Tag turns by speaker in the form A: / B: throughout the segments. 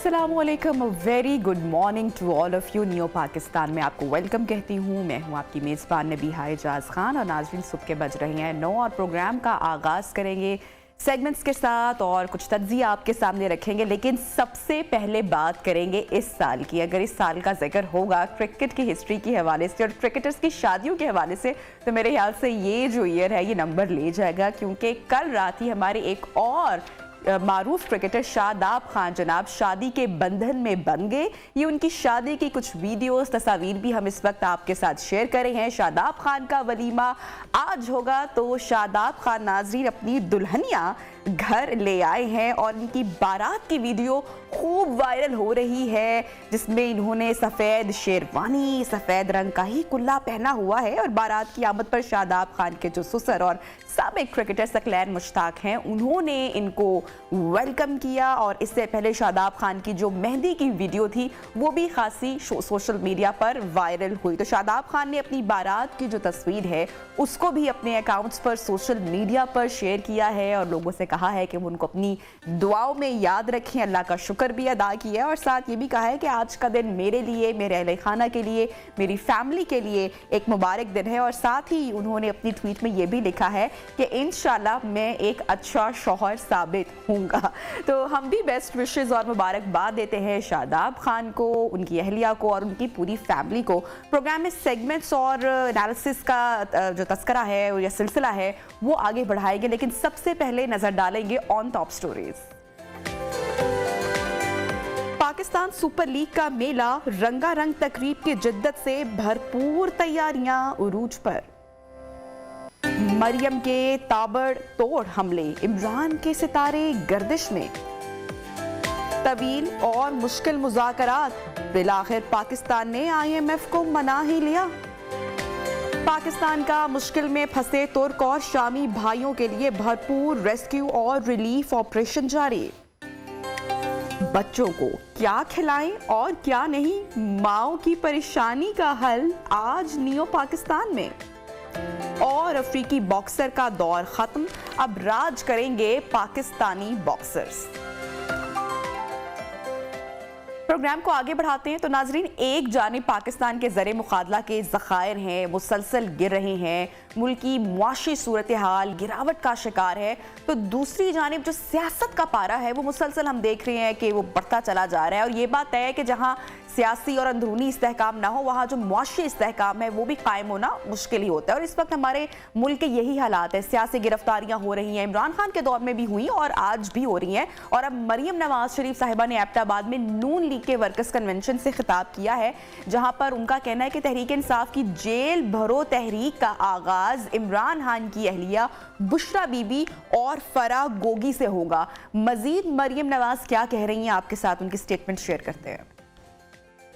A: अस्सलामुअलैकुम, very good morning to all of you. New Pakistan में आपको वेलकम कहती हूँ। मैं हूँ आपकी मेज़बान नबीहा एजाज खान और नाज़रीन सुबह के बज रहे हैं 9 और प्रोग्राम का आगाज़ करेंगे सेगमेंट्स के साथ और कुछ तज्ज़िया आपके सामने रखेंगे। लेकिन सबसे पहले बात करेंगे इस साल की। अगर इस साल का जिक्र होगा क्रिकेट की हिस्ट्री के हवाले से और क्रिकेटर्स की शादियों के हवाले से, तो मेरे ख्याल से ये जो ईयर है ये नंबर ले जाएगा, क्योंकि कल रात ही हमारे एक और मारूफ क्रिकेटर शादाब खान जनाब शादी के बंधन में बन गए। ये उनकी शादी की कुछ वीडियोस तस्वीर भी हम इस वक्त आपके साथ शेयर कर रहे हैं। शादाब खान का वलीमा आज होगा, तो शादाब खान नाज़रीन अपनी दुल्हनिया घर ले आए हैं और इनकी बारात की वीडियो खूब वायरल हो रही है, जिसमें इन्होंने सफ़ेद शेरवानी, सफ़ेद रंग का ही कुल्ला पहना हुआ है और बारात की आमद पर शादाब खान के जो ससुर और साबिक क्रिकेटर सकलैन मुश्ताक हैं, उन्होंने इनको वेलकम किया। और इससे पहले शादाब खान की जो मेहंदी की वीडियो थी वो भी खासी सोशल मीडिया पर वायरल हुई। तो शादाब खान ने अपनी बारात की जो तस्वीर है उसको भी अपने अकाउंट्स पर सोशल मीडिया पर शेयर किया है और लोगों से कहा है कि वो उनको अपनी दुआओं में याद रखें, अल्लाह का शुक्र भी अदा किया और साथ ये भी कहा है कि आज का दिन मेरे लिए, मेरे अहले खाना के लिए, मेरी फैमिली के लिए एक मुबारक दिन है। और साथ ही उन्होंने अपनी ट्वीट में ये भी लिखा है कि इंशाल्लाह मैं एक अच्छा शौहर साबित हूँगा। तो हम भी बेस्ट विशेस और मुबारकबाद देते हैं शादाब खान को, उनकी अहलिया को और उनकी पूरी फैमिली को। प्रोग्राम में सेगमेंट्स और एनालिसिस का जो तस्करा है या सिलसिला है वो आगे बढ़ाएंगे, लेकिन सबसे पहले नजर डालेंगे on top stories. Pakistan super league का मेला रंगारंग तकरीब की जिद्दत से भरपूर तैयारियां उरूज पर। मरियम के ताबड़तोड़ हमले, इमरान के सितारे गर्दिश में। तवील और मुश्किल मुज़ाकरात, बिलाखिर पाकिस्तान ने IMF को मना ही लिया। पाकिस्तान का मुश्किल में फंसे तुर्क और शामी भाइयों के लिए भरपूर रेस्क्यू और रिलीफ ऑपरेशन जारी। बच्चों को क्या खिलाएं और क्या नहीं, माओ की परेशानी का हल आज नियो पाकिस्तान में। और अफ्रीकी बॉक्सर का दौर खत्म, अब राज करेंगे पाकिस्तानी बॉक्सर्स। प्रोग्राम को आगे बढ़ाते हैं। तो नाजरीन, एक जानिब पाकिस्तान के ज़र मुखादला के ज़खायर हैं, मुसलसल गिर रहे हैं, मुल्क की मुआशी सूरत हाल गिरावट का शिकार है, तो दूसरी जानिब जो सियासत का पारा है वो मुसलसल हम देख रहे हैं कि वो बढ़ता चला जा रहा है। और ये बात तय है कि जहाँ सियासी और अंदरूनी इस्तेहकाम ना हो, वहाँ जो मुआशी इस्तेहकाम है वो भी कायम होना मुश्किल ही होता है। और इस वक्त हमारे मुल्क के यही हालात है, सियासी गिरफ्तारियाँ हो रही हैं, इमरान खान के दौर में भी हुई और आज भी हो रही हैं। और अब मरियम नवाज शरीफ साहिबा ने एबटाबाद में नून लीग के वर्कर्स कन्वेंशन से खिताब किया है, जहाँ पर उनका कहना है कि तहरीक इंसाफ की जेल भरो तहरीक का आगाज इमरान खान की अहलिया बुशरा बीबी और फराह गोगी से होगा। मजीद मरियम नवाज क्या कह रही हैं, आपके साथ उनकी स्टेटमेंट शेयर करते हैं।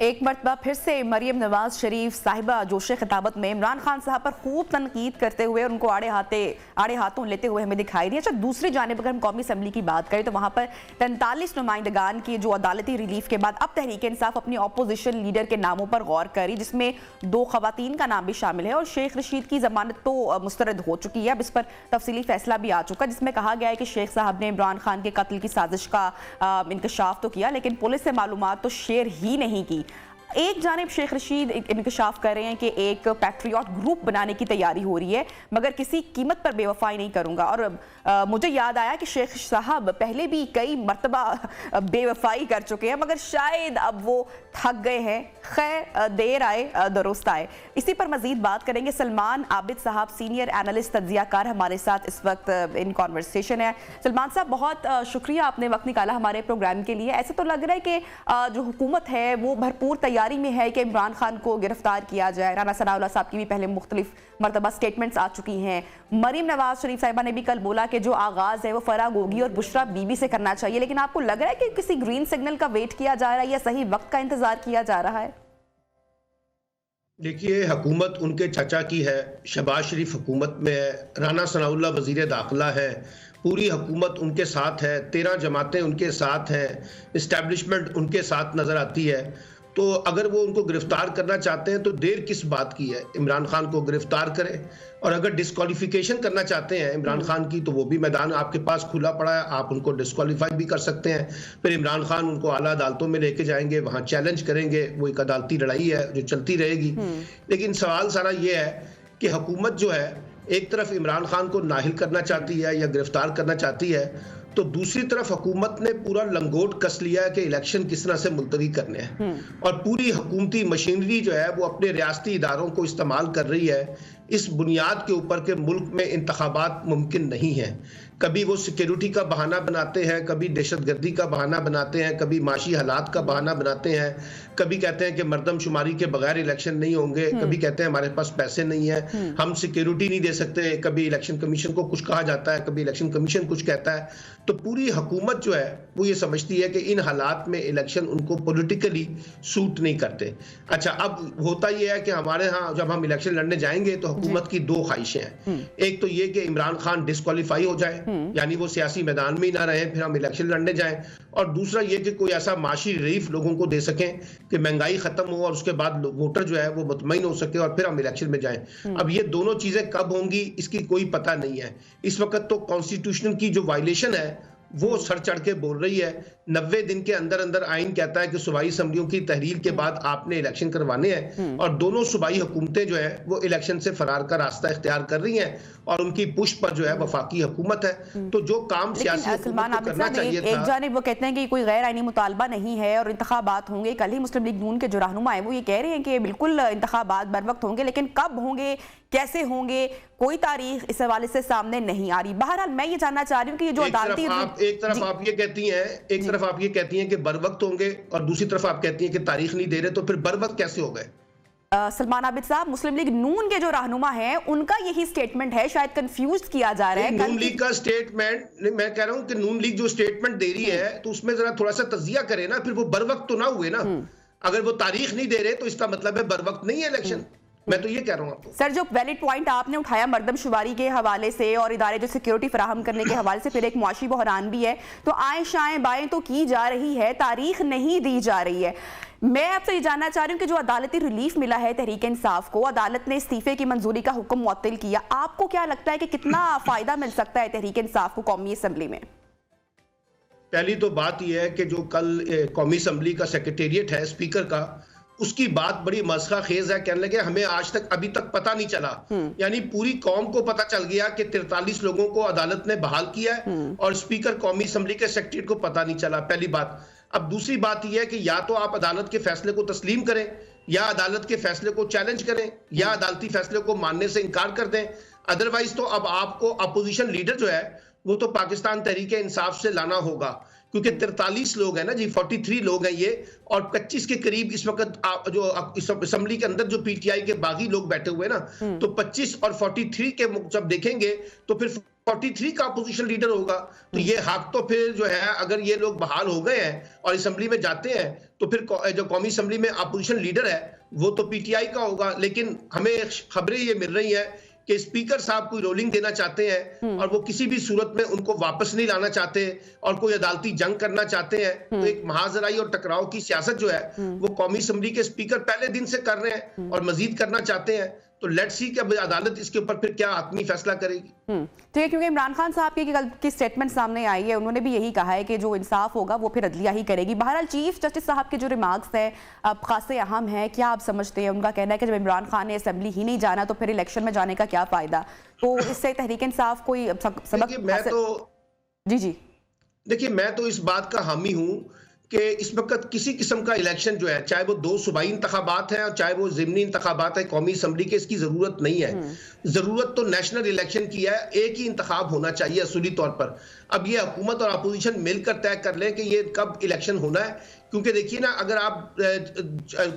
A: एक मरतबा फिर से मरियम नवाज शरीफ साहिबा जोशे खिताबत में इमरान खान साहब पर खूब तनकीद करते हुए उनको आड़े हाथों लेते हुए हमें दिखाई दी। अच्छा, दूसरी जानिब अगर हम कौमी असम्बली की बात करें तो वहाँ पर 43 नुमाइंदगान की जो अदालती रिलीफ के बाद अब तहरीक इंसाफ अपनी अपोजिशन लीडर के नामों पर गौर करी, जिसमें 2 खवातीन का नाम भी शामिल है। और शेख रशीद की जमानत तो मुस्तरद हो चुकी है, अब इस पर तफसीली फैसला भी आ चुका, जिसमें कहा गया है कि शेख साहब ने इमरान खान के कत्ल की साजिश का इंकशाफ तो किया, लेकिन पुलिस से मालूमात तो शेयर ही नहीं की। एक जानिब शेख रशीद इंकशाफ कर रहे हैं कि एक पैट्रियट ग्रुप बनाने की तैयारी हो रही है, मगर किसी कीमत पर बेवफाई नहीं करूंगा। और मुझे याद आया कि शेख साहब पहले भी कई मरतबा बेवफाई कर चुके हैं, मगर शायद अब वो थक गए हैं। खैर, देर आए दुरुस्त आए। इसी पर मजीद बात करेंगे। सलमान आबिद साहब सीनियर एनालिस्ट तज्जियाकार हमारे साथ इस वक्त इन कॉन्वर्सेशन है। सलमान साहब, बहुत शुक्रिया आपने वक्त निकाला हमारे प्रोग्राम के लिए। ऐसे तो लग रहा है कि जो हुकूमत है वो भरपूर तैयारी में है कि इमरान खान को गिरफ्तार किया जाए। राना सनाउल्लाह साहब की भी पहले मुख्तलिफ मरतबा स्टेटमेंट्स आ चुकी हैं। मरियम नवाज शरीफ साहिबा ने भी कल बोला कि जो आगाज है वो फराह गोगी और बुशरा बीबी से करना चाहिए, लेकिन आपको लग रहा है कि किसी ग्रीन सिग्नल का वेट किया जा रहा है या सही वक्त का इंतजार किया जा रहा है?
B: देखिए, हुकूमत उनके चाचा की है, शहबाज शरीफ हुकूमत में है, राना सनाउल्लाह वजीर दाखिला है, पूरी हुकूमत उनके साथ है, 13 जमातें उनके साथ हैं, इस्टेब्लिशमेंट उनके साथ नज़र आती है। तो अगर वो उनको गिरफ्तार करना चाहते हैं तो देर किस बात की है, इमरान खान को गिरफ्तार करें। और अगर डिस्क्वालिफिकेशन करना चाहते हैं इमरान खान की तो वो भी मैदान आपके पास खुला पड़ा है, आप उनको डिस्क्वालीफाई भी कर सकते हैं। फिर इमरान खान उनको आला अदालतों में लेके जाएंगे, वहां चैलेंज करेंगे, वो एक अदालती लड़ाई है जो चलती रहेगी। लेकिन सवाल सारा ये है कि हुकूमत जो है एक तरफ इमरान खान को नाहिल करना चाहती है या गिरफ्तार करना चाहती है, तो दूसरी तरफ हुकूमत ने पूरा लंगोट कस लिया है कि इलेक्शन किस तरह से मुलतवी करने हैं। और पूरी हुकूमती मशीनरी जो है वो अपने रियासती इदारों को इस्तेमाल कर रही है इस बुनियाद के ऊपर के मुल्क में इंतखाबात मुमकिन नहीं है। कभी वो सिक्योरिटी का बहाना बनाते हैं, कभी दहशतगर्दी का बहाना बनाते हैं, कभी माशी हालात का बहाना बनाते हैं, कभी कहते हैं कि मर्दमशुमारी के बगैर इलेक्शन नहीं होंगे, कभी कहते हैं हमारे पास पैसे नहीं है, हम सिक्योरिटी नहीं दे सकते, कभी इलेक्शन कमीशन को कुछ कहा जाता है, कभी इलेक्शन कमीशन कुछ कहता है। तो पूरी हुकूमत जो है वो ये समझती है कि इन हालात में इलेक्शन उनको पॉलिटिकली सूट नहीं करते। अच्छा, अब होता यह है कि हमारे यहाँ जब हम इलेक्शन लड़ने जाएंगे तो हुकूमत की दो ख्वाहिशें हैं। एक तो ये कि इमरान खान डिस्क्वालीफाई हो जाए, यानी वो सियासी मैदान में ही ना रहे, फिर हम इलेक्शन लड़ने जाएं। और दूसरा ये कि कोई ऐसा माशी रिलीफ लोगों को दे सकें कि महंगाई खत्म हो और उसके बाद वोटर जो है वो मुतमईन हो सके और फिर हम इलेक्शन में जाएं। अब ये दोनों चीजें कब होंगी इसकी कोई पता नहीं है। इस वक्त तो कॉन्स्टिट्यूशन की जो वायलेशन है वो सर चढ़ के बोल रही है। 90 दिन के अंदर अंदर आइन कहता है कि सूबाई असम्बलियों की तहरीर के बाद आपने इलेक्शन करवाने हैं, और दोनों सूबाई हुकूमतें जो है वो इलेक्शन से फरार का रास्ता इख्तियार कर रही हैं और उनकी पुश पर जो है वफाकी हुकूमत है। तो जो काम सियासी हुकूमत को करना चाहिए था,
A: एक जानिब वो कहते हैं कि कोई गैर आईनी मुतालबा नहीं है और इंतखाबात होंगे। कल ही मुस्लिम लीग नून के जो रहनुमा है वो ये कह रहे हैं कि बिल्कुल इंतखाबात बर वक्त होंगे, लेकिन कब होंगे, कैसे होंगे, कोई तारीख इस हवाले से सामने नहीं आ रही। बहरहाल मैं ये जानना चाह रही हूँ कि ये जो अदालती
B: एक तरफ आप ये कहती हैं कि बर वक्त होंगे और दूसरी तरफ आप कहती हैं कि तारीख नहीं दे रहे, तो फिर बर वक्त कैसे हो गए?
A: सलमान आबिद साहब, मुस्लिम लीग नून के जो रहनुमा हैं उनका यही स्टेटमेंट है, शायद कंफ्यूज किया जा रहा है।
B: नून लीग का स्टेटमेंट, मैं कह रहा हूं कि नून लीग जो स्टेटमेंट दे रही है तो उसमें जरा थोड़ा सा तजिया करे ना, फिर वो बर वक्त तो ना हुए ना। अगर वो तारीख नहीं दे रहे तो इसका मतलब है बर वक्त नहीं है इलेक्शन। मैं तो ये कह रहा हूँ आपको।
A: सर, जो वैलिड पॉइंट आपने उठाया मर्दमशुमारी के हवाले से और इदारे जो सिक्योरिटी फराहम करने के हवाले से, फिर एक मुआशी बहरान भी है, तो आए शाएं बाएं तो की जा रही है, तारीख नहीं दी जा रही है। मैं आपसे ये जानना चाह रही हूँ कि जो अदालती रिलीफ मिला है तहरीक इंसाफ को, अदालत ने इस्तीफे की मंजूरी का हुक्म मुअत्तल किया, आपको क्या लगता है कि कितना फायदा मिल सकता है तहरीक इंसाफ को कौमी असम्बली में?
B: पहली तो बात यह है कि जो कल कौमी असम्बली का सेक्रेटेरिएट है स्पीकर का, उसकी बात बड़ी मस्खा खेज है। कहने लगे हमें आज तक अभी तक पता नहीं चला, यानी पूरी कौम को पता चल गया कि 43 लोगों को अदालत ने बहाल किया है और स्पीकर कौमी असम्बली के सेक्रेटेरिएट को पता नहीं चला, पहली बात। अब दूसरी बात यह है कि या तो आप अदालत के फैसले को तस्लीम करें, या अदालत के फैसले को चैलेंज करें, या अदालती फैसले को मानने से इनकार कर दें। अदरवाइज तो अब आपको अपोजिशन लीडर जो है वो तो पाकिस्तान तहरीक इंसाफ से लाना होगा, क्योंकि 43 लोग हैं ना जी, 43 लोग हैं ये, और 25 के करीब इस वक्त जो असेंबली के अंदर जो पीटीआई के बागी लोग बैठे हुए हैं ना, तो 25 और 43 के जब देखेंगे तो फिर 43 का अपोजिशन लीडर होगा। तो ये हक तो फिर जो है, अगर ये लोग बहाल हो गए हैं और असेंबली में जाते हैं तो फिर जो कौमी असेंबली में अपोजिशन लीडर है वो तो पीटीआई का होगा। लेकिन हमें खबरें ये मिल रही है कि स्पीकर साहब कोई रोलिंग देना चाहते हैं और वो किसी भी सूरत में उनको वापस नहीं लाना चाहते और कोई अदालती जंग करना चाहते हैं। तो एक महाजराई और टकराव की सियासत जो है वो कौमी असेंबली के स्पीकर पहले दिन से कर रहे हैं और मजीद करना चाहते हैं। तो लेट्स सी कि अब अदालत इसके ऊपर फिर क्या हतमी फैसला करेगी।
A: ठीक है, क्योंकि इमरान खान साहब की कल की स्टेटमेंट सामने आई है, उन्होंने भी यही कहा है कि जो इंसाफ होगा वो फिर अदलिया ही करेगी। बहरहाल चीफ जस्टिस साहब के जो रिमार्क्स हैं अब खासे अहम है, क्या आप समझते हैं? उनका कहना है कि जब इमरान खान ने असेंबली ही नहीं जाना तो फिर इलेक्शन में जाने का क्या फायदा? तो इससे तहरीक इंसाफ कोई सबक? जी
B: देखिए, मैं तो इस बात का हामी हूँ कि इस वक्त किसी किस्म का इलेक्शन जो है, चाहे वो 2 सूबाई इंतखाबात हैं और चाहे वो ज़िमनी इंतखाबात है कौमी असम्बली के, इसकी ज़रूरत नहीं है। ज़रूरत तो नेशनल इलेक्शन की है, एक ही इंतखाब होना चाहिए असूली तौर पर। अब ये हुकूमत और अपोजिशन मिलकर तय कर लें कि ये कब इलेक्शन होना है, क्योंकि देखिए ना, अगर आप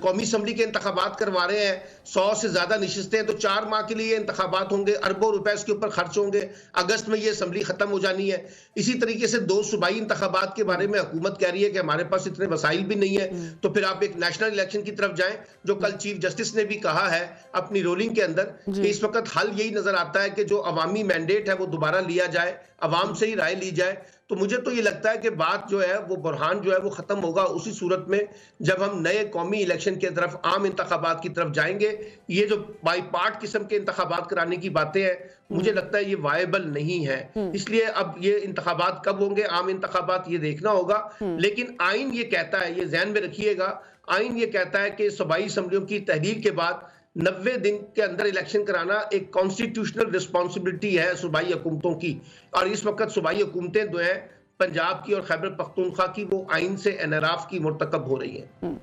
B: कौमी असम्बली के इंतखाबात करवा रहे हैं, 100 से ज़्यादा नशिस्तें हैं, तो 4 माह के लिए ये इंतखाबात होंगे, अरबों रुपए इसके ऊपर खर्च होंगे, अगस्त में ये असम्बली ख़त्म हो जानी है। इसी तरीके से 2 सूबाई इंतखाबात के बारे में हुकूमत कह रही है कि हमारे पास इतने वसाइल भी नहीं है, तो फिर आप एक नेशनल इलेक्शन की तरफ जाएं, जो कल चीफ जस्टिस ने भी कहा है अपनी रोलिंग के अंदर कि इस वक्त हल यही नजर आता है कि जो अवामी मैंडेट है वो दोबारा लिया जाए, अवाम से ही राय ली जाए। तो मुझे तो ये लगता है कि बात जो है वो बुरहान जो है वो खत्म होगा उसी सूरत में जब हम नए कौमी इलेक्शन की तरफ, आम इंतखाबात की तरफ जाएंगे। ये जो बाई पार्ट किस्म के इंतखाबात कराने की बातें हैं, मुझे लगता है ये वायबल नहीं है। इसलिए अब ये इंतखाबात कब होंगे, आम इंतखाबात, ये देखना होगा। लेकिन आइन ये कहता है, ये ध्यान में रखिएगा, आइन ये कहता है कि सूबाई असम्बलियों की तहलील के बाद 90 दिन के अंदर इलेक्शन कराना एक कॉन्स्टिट्यूशनल रिस्पॉन्सिबिलिटी है सूबाई हुकूमतों की। और इस वक्त सूबाई हुकूमतें जो हैं पंजाब की और खैबर पख्तूनख्वा की, वो आइन से एनराफ की मुर्तकब हो रही हैं।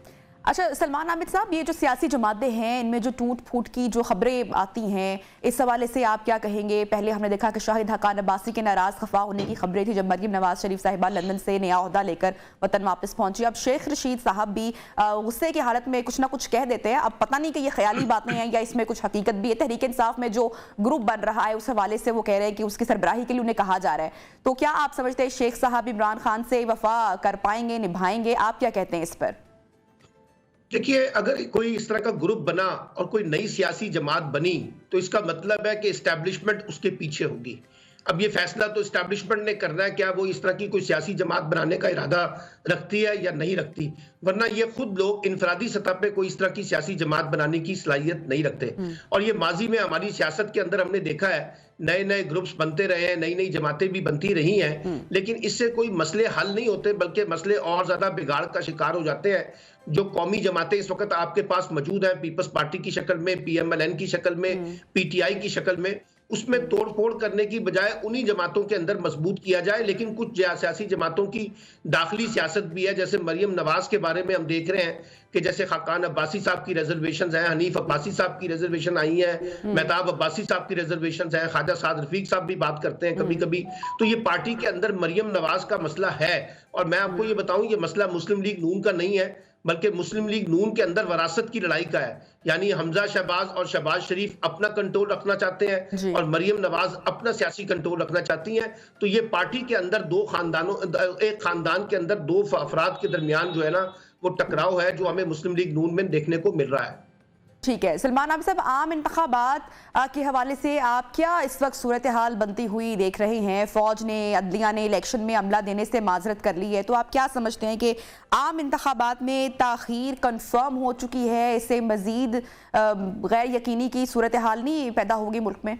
A: अच्छा सलमान आमिर साहब, ये जो सियासी जमातें हैं इनमें जो टूट फूट की जो खबरें आती हैं, इस हवाले से आप क्या कहेंगे? पहले हमने देखा कि शाहिद हकान अब्बासी के नाराज खफा होने की खबरें थी जब मरियम नवाज शरीफ साहिबा लंदन से नया ओहदा लेकर वतन वापस पहुंची। अब शेख रशीद साहब भी गुस्से की हालत में कुछ ना कुछ कह देते हैं। अब पता नहीं कि ये ख्याली बातें हैं या इसमें कुछ हकीकत भी है। तहरीक इंसाफ में जो ग्रुप बन रहा है उस हवाले से वो कह रहे हैं कि उसकी सरबराही के लिए उन्हें कहा जा रहा है। तो क्या आप समझते हैं शेख साहब इमरान खान से वफा कर पाएंगे, निभाएंगे? आप क्या कहते हैं इस पर?
B: देखिए, अगर कोई इस तरह का ग्रुप बना और कोई नई सियासी जमात बनी तो इसका मतलब है कि एस्टैब्लिशमेंट उसके पीछे होगी। अब ये फैसला तो एस्टैब्लिशमेंट ने करना है, क्या वो इस तरह की कोई सियासी जमात बनाने का इरादा रखती है या नहीं रखती, वरना ये खुद लोग इनफरादी सतह पे कोई इस तरह की सियासी जमात बनाने की सलाहियत नहीं रखते। और ये माजी में हमारी सियासत के अंदर हमने देखा है, नए नए ग्रुप्स बनते रहे हैं, नई नई जमातें भी बनती रही हैं, लेकिन इससे कोई मसले हल नहीं होते, बल्कि मसले और ज्यादा बिगाड़ का शिकार हो जाते हैं। जो कौमी जमातें इस वक्त आपके पास मौजूद है, पीपल्स पार्टी की शक्ल में, PMLN की शक्ल में, PTI की शक्ल में, उसमें तोड़ फोड़ करने की बजाय उन्हीं जमातों के अंदर मजबूत किया जाए। लेकिन कुछ सियासी जमातों की दाखिली सियासत भी है, जैसे मरियम नवाज के बारे में हम देख रहे हैं कि जैसे खाकान अब्बासी साहब की रिजर्वेशन है, हनीफ अब्बासी साहब की रिजर्वेशन आई है, मेहताब अब्बासी साहब की रिजर्वेशन है, ख्वाजा साद रफीक साहब भी बात करते हैं कभी कभी। तो ये पार्टी के अंदर मरियम नवाज का मसला है। और मैं आपको ये बताऊं, ये मसला मुस्लिम लीग नून का नहीं है, बल्कि मुस्लिम लीग नून के अंदर वरासत की लड़ाई का है। यानी हमजा शहबाज और शहबाज शरीफ अपना कंट्रोल रखना चाहते हैं और मरियम नवाज अपना सियासी कंट्रोल रखना चाहती हैं। तो ये पार्टी के अंदर दो खानदानों, एक खानदान के अंदर दो अफराद के दरमियान जो है ना वो टकराव है, जो हमें मुस्लिम लीग नून में देखने को मिल रहा है।
A: ठीक है सलमान आमिर साहब, आम इंतखाबात के हवाले से आप क्या इस वक्त सूरत हाल बनती हुई देख रहे हैं? फौज ने, अदलिया ने इलेक्शन में अमला देने से माजरत कर ली है, तो आप क्या समझते हैं कि आम इंतखाबात में ताखीर कंफर्म हो चुकी है? इससे मजीद गैर यकीनी की सूरत हाल नहीं पैदा होगी मुल्क में?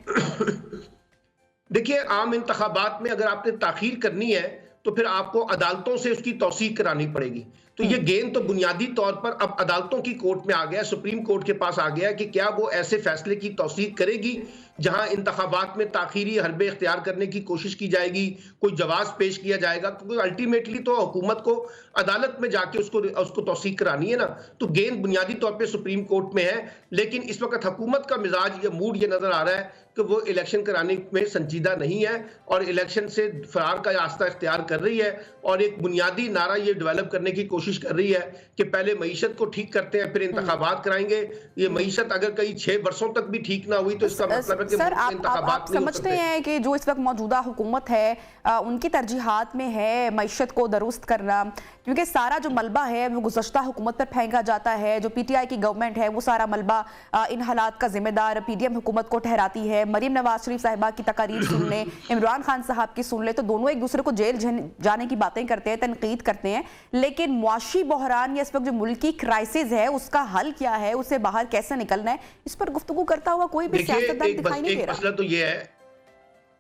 B: देखिए, आम इंतखाबात में अगर आपने ताखीर करनी है तो फिर आपको अदालतों से उसकी तौसीक करानी पड़ेगी। तो ये गेंद तो बुनियादी तौर पर अब अदालतों की कोर्ट में आ गया, सुप्रीम कोर्ट के पास आ गया कि क्या वो ऐसे फैसले की तौसीक करेगी जहां इंतखाबात में ताखीरी हरबे इख्तियार करने की कोशिश की जाएगी, कोई जवाब पेश किया जाएगा, क्योंकि अल्टीमेटली तो हुकूमत को अदालत में जाके उसको तौसीक करानी है ना। तो गेंद बुनियादी तौर पर सुप्रीम कोर्ट में है, लेकिन इस वक्त हुकूमत का मिजाज, ये मूड ये नजर आ रहा है कि वो इलेक्शन कराने में संजीदा नहीं है और इलेक्शन से फरार का रास्ता इख्तियार कर रही है। और एक बुनियादी नारा ये डेवलप करने की कोशिश कर रही है कि पहले मईशत को ठीक करते हैं, फिर इंतखाबात कराएंगे। ये मईशत अगर कई 6 वर्षों तक भी ठीक ना हुई तो इसका मतलब है कि
A: सर आप समझते हैं कि जो इस वक्त मौजूदा हुकूमत है उनकी तरजीहात में है मईशत को दुरुस्त करना, क्योंकि सारा जो मलबा है वो गुज़श्ता हुकूमत पर फेंका जाता है। जो PTI की गवर्नमेंट है वो सारा मलबा इन हालात का जिम्मेदार PDM हुकूमत को ठहराती है। मरियम नवाज शरीफ साहिबा की तकारीर सुन लें, इमरान खान साहब की सुन लें, तो दोनों एक दूसरे को जेल जाने की बातें करते हैं, तनकीद करते हैं। लेकिन मुआशी बहरान या इस वक्त जो मुल्की क्राइसिस है उसका हल क्या है, उससे बाहर कैसे निकलना है, इस पर गुफ्तगू करता हुआ कोई भी सियासतदान दिखाई नहीं दे रहा।
B: मसला तो ये है,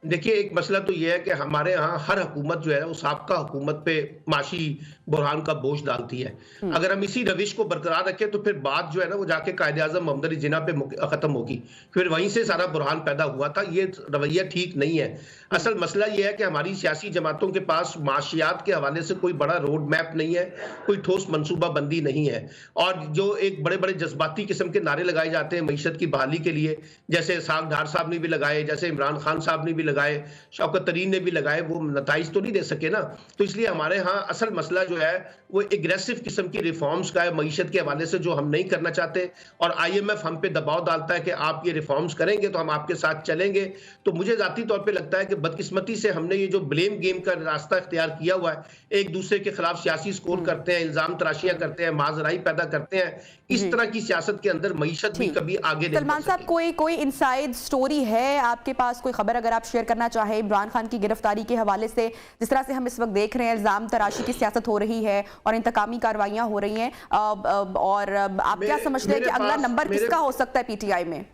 B: देखिए एक मसला तो यह है कि हमारे यहाँ हर हुकूमत जो है वो साबका हुकूमत पे माशी बुरहान का बोझ डालती है। अगर हम इसी रविश को बरकरार रखें तो फिर बात जो है ना वो जाके कायदे आज़म मोहम्मद अली जिन्ना पे खत्म होगी, फिर वहीं से सारा बुरहान पैदा हुआ था। ये रवैया ठीक नहीं है। असल मसला ये है कि हमारी सियासी जमातों के पास माशियात के हवाले से कोई बड़ा रोड मैप नहीं है, कोई ठोस मनसूबा बंदी नहीं है। और जो एक बड़े बड़े जज्बाती किस्म के नारे लगाए जाते हैं मईशत की बहाली के लिए, जैसे साग ढार साहब ने भी लगाए, जैसे इमरान खान साहब ने भी लगाए, शौकत तरीन ने भी लगाए, वो नताइज तो नहीं दे सके ना। तो इसलिए हमारे यहाँ असल मसला जो है वो एग्रेसिव किस्म की रिफॉर्म्स का है मईशत के हवाले से, जो हम नहीं करना चाहते। और IMF हम पे दबाव डालता है कि आप ये रिफॉर्म्स करेंगे तो हम आपके साथ चलेंगे। तो मुझे जाती तौर पे लगता है कि बदकिस्मती से हमने ये जो ब्लेम गेम का रास्ता इख्तियार किया हुआ है, एक दूसरे के खिलाफ सियासी स्कोर करते हैं, इल्जाम तराशियां करते हैं, माजराई पैदा करते हैं, इस तरह की सियासत के अंदर मईशत भी कभी आगे नहीं।
A: सलमान साहब, कोई इनसाइड स्टोरी है आपके पास, कोई खबर अगर आप शेयर शेयर करना चाहे इमरान खान की गिरफ्तारी के हवाले से, जिस तरह से हम इस वक्त देख रहे हैं इल्जाम तराशी की सियासत हो रही है और इंतकामी कार्रवाइयां हो रही हैं, और आप क्या समझते हैं कि अगला नंबर किसका हो सकता है पीटीआई में?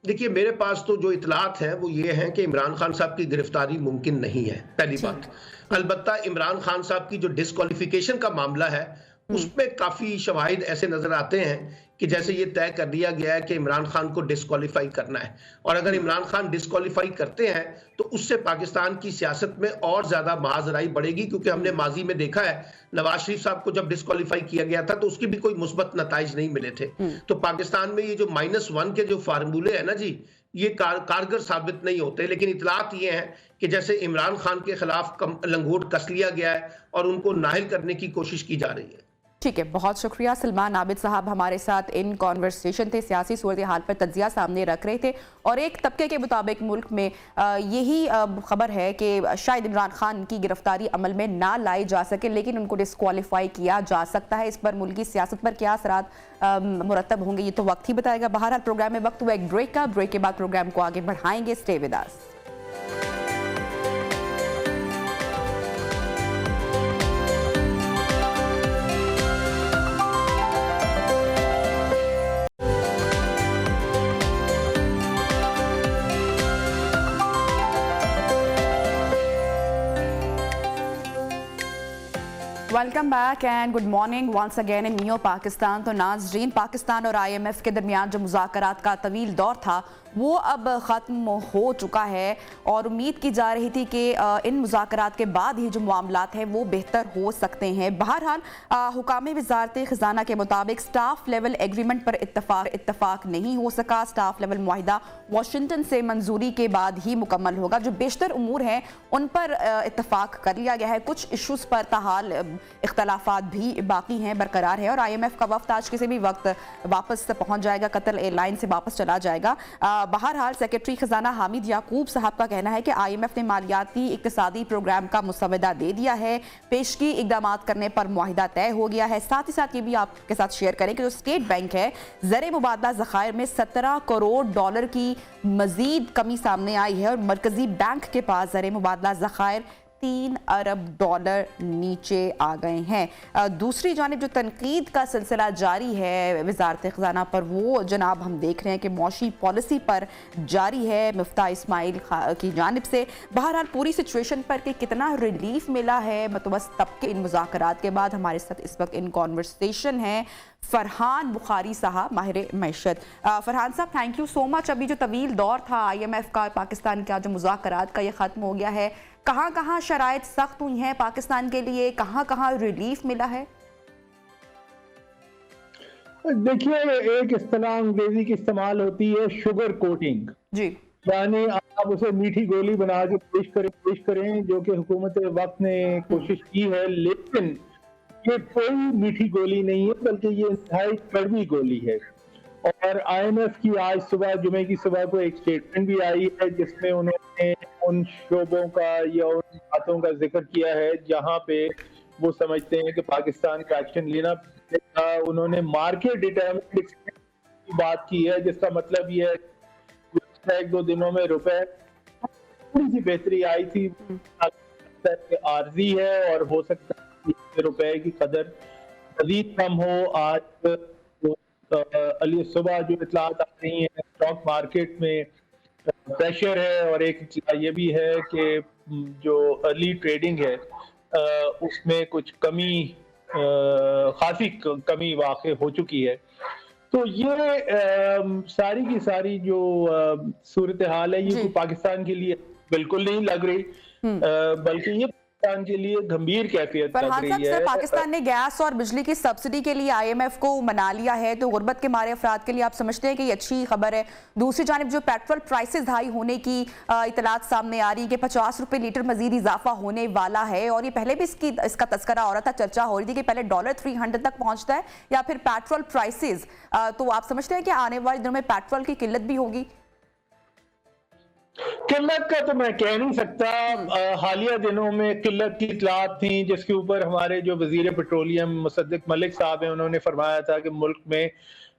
B: देखिए, मेरे पास तो जो इतलात है वो ये है कि इमरान खान साहब की गिरफ्तारी मुमकिन नहीं है, पहली बात। अलबत्ता इमरान खान साहब की जो डिस्क्वालिफिकेशन का मामला है उसमें काफी शवाहिद ऐसे नजर आते हैं कि जैसे ये तय कर दिया गया है कि इमरान खान को डिस्क्वालीफाई करना है, और अगर इमरान खान डिस्क्वालीफाई करते हैं तो उससे पाकिस्तान की सियासत में और ज्यादा महाजराई बढ़ेगी, क्योंकि हमने माजी में देखा है नवाज शरीफ साहब को जब डिस्क्वालीफाई किया गया था तो उसकी भी कोई मुस्बत नताइज नहीं मिले थे। तो पाकिस्तान में ये जो -1 के जो फार्मूले है ना जी, ये कारगर साबित नहीं होते। लेकिन इतलात ये हैं कि जैसे इमरान खान के खिलाफ लंगोट कस लिया गया है और उनको नाहिल करने की कोशिश की जा रही है।
A: ठीक है, बहुत शुक्रिया। सलमान आबिद साहब हमारे साथ इन कॉन्वर्सेशन थे, सियासी सूरत हाल पर तज्जिया सामने रख रहे थे, और एक तबके के मुताबिक मुल्क में यही खबर है कि शायद इमरान खान की गिरफ्तारी अमल में ना लाई जा सके, लेकिन उनको डिस्क्वालीफाई किया जा सकता है। इस पर मुल्क की सियासत पर क्या असरात मुरतब होंगे ये तो वक्त ही बताएगा। बहरहाल प्रोग्राम में वक्त हुआ एक ब्रेक का, ब्रेक के बाद प्रोग्राम को आगे बढ़ाएंगे। Stay with us. Welcome back and good morning once again in new Pakistan. तो नाजरीन, पाकिस्तान और IMF के दरमियान जो मुज़ाकरात का तवील दौर था वो अब ख़त्म हो चुका है, और उम्मीद की जा रही थी कि इन मुज़ाकरात के बाद ही जो मामलात हैं वो बेहतर हो सकते हैं। बहरहाल हुकाम वज़ारत ख़ज़ाना के मुताबिक स्टाफ लेवल एग्रीमेंट पर इत्तफाक नहीं हो सका। स्टाफ लेवल मुआहिदा वाशिंगटन से मंजूरी के बाद ही मुकम्मल होगा। जो बेशतर उमूर हैं उन पर इत्तफाक कर लिया गया है, कुछ इशूज़ पर ताहाल इख्तलाफात भी बाकी हैं, बरकरार है, और IMF का वफ्द आज किसी भी वक्त वापस पहुँच जाएगा, कतर एयरलाइन से वापस चला जाएगा। बहरहाल सेक्रेटरी खजाना हामिद याकूब साहब का कहना है कि IMF ने मालियाती इक्तिसादी प्रोग्राम का मुसवदा दे दिया है, पेशगी इकदाम करने पर मुआहिदा तय हो गया है। साथ ही साथ ये भी आपके साथ शेयर करें कि जो स्टेट बैंक है, ज़र मुबादला ज़खायर में $17 करोड़ की मजीद कमी सामने आई है, और मरकजी बैंक के पास ज़र मुबादला ज़खायर $3 अरब नीचे आ गए हैं। दूसरी जानिब जो तनकीद का सिलसिला जारी है वज़ारत ख़ज़ाना पर, वो जनाब हम देख रहे हैं कि मौशी पॉलिसी पर जारी है मुफ्ता इस्माइल की जानिब से। बहरहाल पूरी सिचुएशन पर कि कितना रिलीफ मिला है मतवस्त तबके इन मुज़ाकरात के बाद, हमारे साथ इस वक्त इन कॉन्वर्सेशन है फरहान बुखारी साहब, माहिर मैशत। फरहान साहब, थैंक यू सो मच। अभी जो तवील दौर था IMF का पाकिस्तान का जो मुज़ाकरात का, ये ख़त्म हो गया है। कहाँ कहाँ शराइत सख्त हुई हैं पाकिस्तान के लिए, कहाँ कहाँ रिलीफ मिला है?
C: देखिए, एक इस्तेलाह अंग्रेजी की इस्तेमाल होती है शुगर कोटिंग जी, यानी आप उसे मीठी गोली बना के पेश करें जो कि हुकूमत वक्त ने कोशिश की है, लेकिन ये कोई मीठी गोली नहीं है, बल्कि ये इंतहाई कड़वी गोली है। और IMF की आज सुबह, जुमे की सुबह को एक स्टेटमेंट भी आई है जिसमें उन्होंने उन शोबों का या उन बातों का जिक्र किया है जहां पे वो समझते हैं कि पाकिस्तान का एक्शन लेना पड़ेगा। उन्होंने मार्केट डिटरमिनेड की बात की है, जिसका मतलब ये है 1-2 दिनों में रुपए थोड़ी सी बेहतरी आई थी, आर्जी है और हो सकता है रुपए की कदर मजीद कम हो। आज अली सुबह जो इतलात आ रही है स्टॉक मार्केट में प्रेशर है, और एक ये भी है कि जो अर्ली ट्रेडिंग है उसमें कुछ कमी, खासी कमी वाक़ई हो चुकी है। तो ये सारी की सारी जो सूरत हाल है, ये पाकिस्तान के लिए बिल्कुल नहीं लग रही, बल्कि ये पाकिस्तान के लिए गंभीर कैफियत लग रही है।
A: पाकिस्तान ने गैस और बिजली की सब्सिडी के लिए IMF को मना लिया है, तो गुर्बत के मारे अफराद के लिए आप समझते हैं कि ये अच्छी खबर है? दूसरी जानिब जो पेट्रोल प्राइसेस हाई होने की इतलात सामने आ रही है कि 50 रुपए लीटर मजीद इजाफा होने वाला है, और ये पहले भी इसका तस्करा हो रहा था, चर्चा हो रही थी कि पहले $300 तक पहुंचता है या फिर पेट्रोल प्राइसेस। तो आप समझते हैं कि आने वाले दिनों में पेट्रोल की किल्लत भी होगी?
C: किल्लत का तो मैं कह नहीं सकता। हालिया दिनों में किल्लत की इतलात थी, जिसके ऊपर हमारे जो वजीर पेट्रोलियम मुसद्दिक मलिक साहब हैं, उन्होंने फरमाया था कि मुल्क में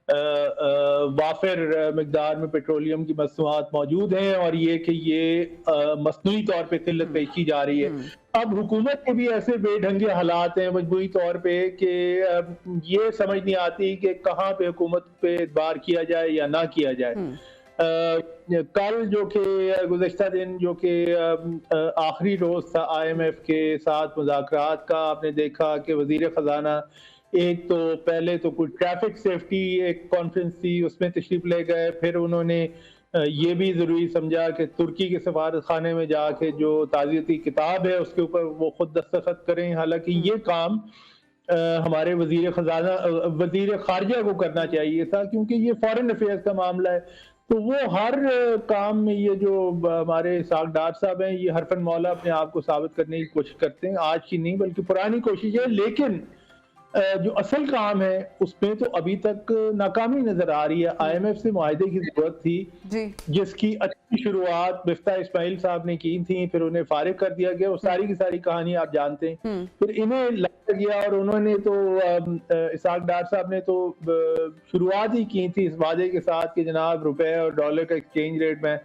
C: वाफिर मकदार में पेट्रोलियम की मसनूआत मौजूद हैं और ये कि ये मसनूई तौर पे किल्लत पेश की जा रही है। अब हुकूमत के भी ऐसे बेढंगे हालात हैं मजबूरी तौर पे कि ये समझ नहीं आती कि कहाँ पे हुकूमत पे एतबार किया जाए या ना किया जाए। कल जो कि गुज़श्ता दिन जो कि आखिरी रोज था IMF के साथ मुज़ाकरात का, आपने देखा कि वज़ीर ख़जाना एक तो पहले तो कोई ट्रैफिक सेफ्टी एक कॉन्फ्रेंस थी उसमें तशरीफ ले गए, फिर उन्होंने ये भी ज़रूरी समझा कि तुर्की के सफारत खाने में जाके जो ताज़ियती किताब है उसके ऊपर वो खुद दस्तखत करें। हालांकि ये काम हमारे वज़ीर ख़जाना वज़ीर ख़ारिजा को करना चाहिए था, क्योंकि ये फॉरेन अफेयर्स का मामला है। तो वो हर काम में ये जो हमारे इसाक डार साहब हैं ये हरफन मौला अपने आप को साबित करने की कोशिश करते हैं, आज की नहीं बल्कि पुरानी कोशिश है। लेकिन जो असल काम है उसमें तो अभी तक नाकामी नजर आ रही है। IMF से मुआहदे की जरूरत थी जिसकी अच्छी शुरुआत मिफ्ता इस्माइल साहब ने की थी, फिर उन्हें फारिग कर दिया गया। वो सारी की सारी कहानी आप जानते हैं। फिर इन्हें लग गया और उन्होंने तो इसाक डार साहब ने तो शुरुआत ही की थी इस वादे के साथ कि जनाब रुपए और डॉलर का एक्सचेंज रेट मैं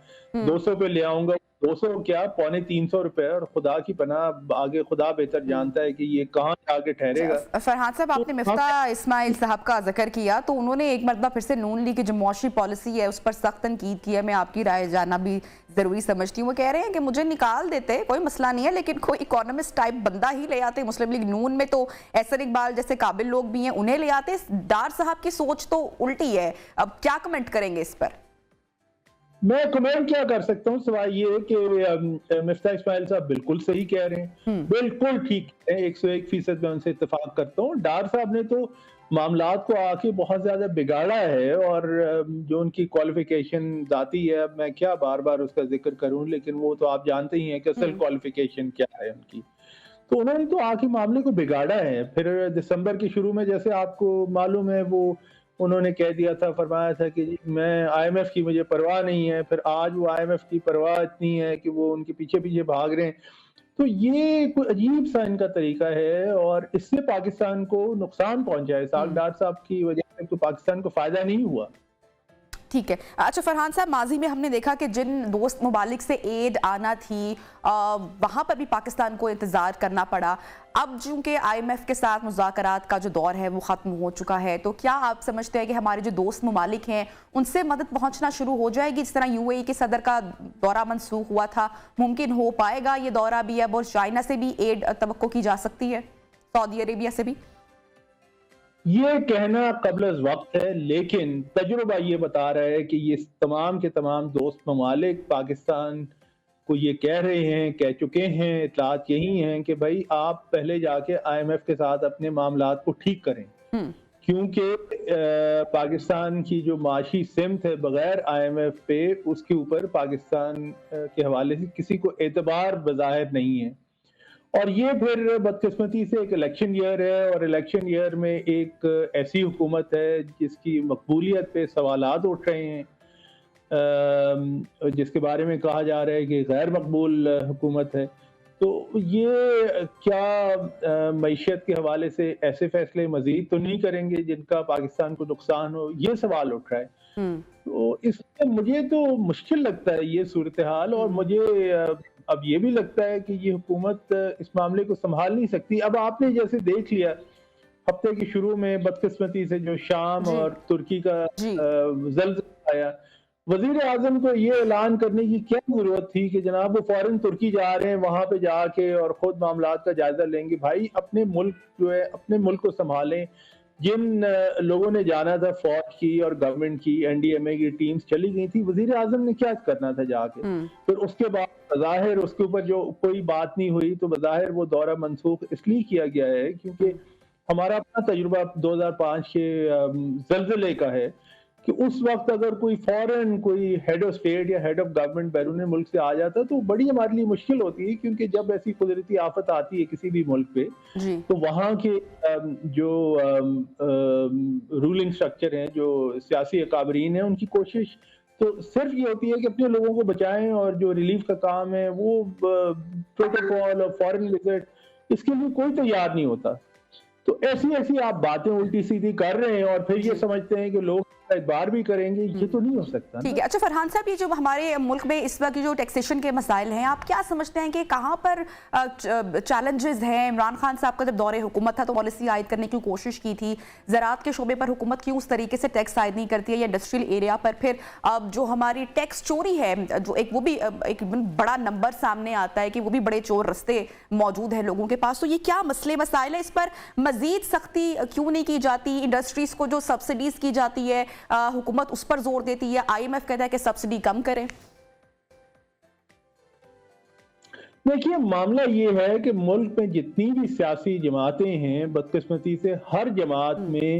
C: 200 पे ले आऊंगा। 200 क्या 250 रुपए, और खुदा की पनाह आगे खुदा बेहतर जानता है कि ये कहाँ आगे ठहरेगा।
A: फरहान साहब, आपने मिफ्ता इस्माइल साहब का जिक्र किया तो उन्होंने एक मरतबा फिर से नून लीग की जो मुआशी पॉलिसी है उस पर सख्त तनकीद की है। मैं आपकी राय जानना भी जरूरी समझती हूँ। वो कह रहे हैं कि मुझे निकाल देते कोई मसला नहीं है, लेकिन कोई इकोनॉमिस्ट टाइप बंदा ही ले आते। मुस्लिम लीग नून में तो एहसन इकबाल जैसे काबिल लोग भी हैं, उन्हें ले आते। डार साहब की सोच तो उल्टी है। अब क्या कमेंट करेंगे इस पर?
C: मैं कमेंट क्या कर सकता हूँ सिवाय ये कि मिफ्ता इस्माइल साहब बिल्कुल सही कह रहे हैं, बिल्कुल ठीक है, 101% मैं उनसे इत्तेफाक करता हूँ। डार साहब ने तो मामलात को आके बहुत ज्यादा बिगाड़ा है और जो उनकी क्वालिफिकेशन जाती है, अब मैं क्या बार बार उसका जिक्र करूं, लेकिन वो तो आप जानते ही हैं कि असल क्वालिफिकेशन क्या है उनकी। तो उन्होंने तो आके मामले को बिगाड़ा है। फिर दिसंबर के शुरू में जैसे आपको मालूम है वो उन्होंने कह दिया था, फरमाया था कि मैं IMF की मुझे परवाह नहीं है। फिर आज वो IMF की परवाह इतनी है कि वो उनके पीछे पीछे भाग रहे हैं। तो ये कोई अजीब सा इनका तरीका है और इससे पाकिस्तान को नुकसान पहुंचा है। इसाक डार साहब की वजह से तो पाकिस्तान को फायदा नहीं हुआ।
A: ठीक है। अच्छा फरहान साहब, माजी में हमने देखा कि जिन दोस्त ममालिक से एड आना थी वहाँ पर भी पाकिस्तान को इंतज़ार करना पड़ा। अब चूंकि IMF के साथ मुज़ाकरात का जो दौर है वो ख़त्म हो चुका है, तो क्या आप समझते हैं कि हमारे जो दोस्त ममालिक हैं उनसे मदद पहुँचना शुरू हो जाएगी? जिस तरह UAE के सदर का दौरा मनसूख हुआ था, मुमकिन हो पाएगा ये दौरा भी अब? और चाइना से भी एड तवक्को की जा सकती है, सऊदी अरेबिया से भी?
C: ये कहना कबल वक्त है, लेकिन तजुर्बा ये बता रहा है कि ये तमाम के तमाम दोस्त ममालिक पाकिस्तान को ये कह रहे हैं, कह चुके हैं, इतलात यही हैं कि भाई आप पहले जाके IMF के साथ अपने मामलात को ठीक करें, क्योंकि पाकिस्तान की जो माशी सिमत है बगैर IMF पे, उसके ऊपर पाकिस्तान के हवाले से किसी को एतबार बज़ाहिर नहीं है। और ये फिर बदकिस्मती से एक इलेक्शन ईयर है और इलेक्शन ईयर में एक ऐसी हुकूमत है जिसकी मकबूलियत पे सवालात उठ रहे हैं, जिसके बारे में कहा जा रहा है कि गैर मकबूल हुकूमत है। तो ये क्या मईशत के हवाले से ऐसे फैसले मजीद तो नहीं करेंगे जिनका पाकिस्तान को नुकसान हो? ये सवाल उठ रहा है। तो इसमें मुझे तो मुश्किल लगता है ये सूरत हाल, और मुझे अब ये भी लगता है कि ये हुकूमत इस मामले को संभाल नहीं सकती। अब आपने जैसे देख लिया हफ्ते के शुरू में बदकिस्मती से जो शाम और तुर्की का ज़ल्ज़ला आया, वजीर आजम को ये ऐलान करने की क्या जरूरत थी कि जनाब वो फौरन तुर्की जा रहे हैं, वहां पे जाके और खुद मामलात का जायजा लेंगे। भाई अपने मुल्क जो है, अपने मुल्क को संभालें। जिन लोगों ने जाना था, फौज की और गवर्नमेंट की NDMA की टीम्स चली गई थी, वजीर आजम ने क्या करना था जाके? फिर उसके बाद बज़ाहिर उसके ऊपर जो कोई बात नहीं हुई, तो बज़ाहिर वो दौरा मनसूख इसलिए किया गया है क्योंकि हमारा अपना तजुर्बा 2005 के ज़ल्ज़ले का है कि उस वक्त अगर कोई फॉरेन कोई हेड ऑफ स्टेट या हेड ऑफ गवर्नमेंट बैरून मुल्क से आ जाता तो बड़ी हमारे लिए मुश्किल होती है, क्योंकि जब ऐसी कुदरती आफत आती है किसी भी मुल्क पे तो वहाँ के जो रूलिंग स्ट्रक्चर हैं, जो सियासी अकाबरीन हैं, उनकी कोशिश तो सिर्फ ये होती है कि अपने लोगों को बचाएं, और जो रिलीफ का काम है वो प्रोटोकॉल और फॉरेन विजिट, इसके लिए कोई तैयार नहीं होता। तो ऐसी आप बातें उल्टी सीधी कर रहे हैं और फिर ये समझते हैं कि लोग एतबार भी करेंगे, ये तो नहीं हो सकता।
A: ठीक है। अच्छा फरहान साहब, ये जो हमारे मुल्क में इस वक्त जो टैक्सेशन के मसाइल हैं, आप क्या समझते हैं कि कहाँ पर चैलेंजेस हैं? इमरान खान साहब का जब दौरे हुकूमत था तो पॉलिसी आयद करने की कोशिश की थी, ज़राअत के शोबे पर हुकूमत क्यों उस तरीके से टैक्स आयद नहीं करती है, या इंडस्ट्रियल एरिया पर फिर अब जो हमारी टैक्स चोरी है, जो एक वो भी एक बड़ा नंबर सामने आता है कि वो भी बड़े चोर रस्ते मौजूद हैं लोगों के पास। तो ये क्या मसले मसाइल है, इस पर मजीद सख्ती क्यों नहीं की जाती? इंडस्ट्रीज को जो सब्सिडीज की जाती है हुकूमत उस पर जोर देती है, IMF कहता है कि सब्सिडी कम करें।
C: देखिए, मामला ये है कि मुल्क में जितनी भी सियासी जमातें हैं, बदकिस्मती से हर जमात में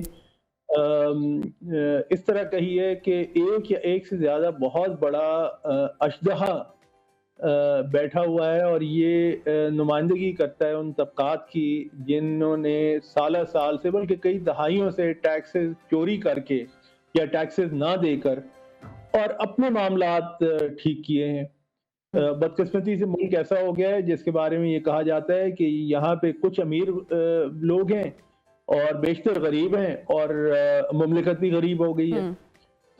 C: इस तरह कही है कि एक या एक से ज्यादा बहुत बड़ा अशदहा बैठा हुआ है, और ये नुमाइंदगी करता है उन तबकात की जिन्होंने साल साल से, बल्कि कई दहाइयों से टैक्सेस चोरी करके या टैक्सेस ना देकर और अपने मामलात ठीक किए हैं। बदकिस्मती से मुल्क ऐसा हो गया है जिसके बारे में ये कहा जाता है कि यहाँ पे कुछ अमीर लोग हैं और बेशतर गरीब हैं, और मुमलिकत भी गरीब हो गई है।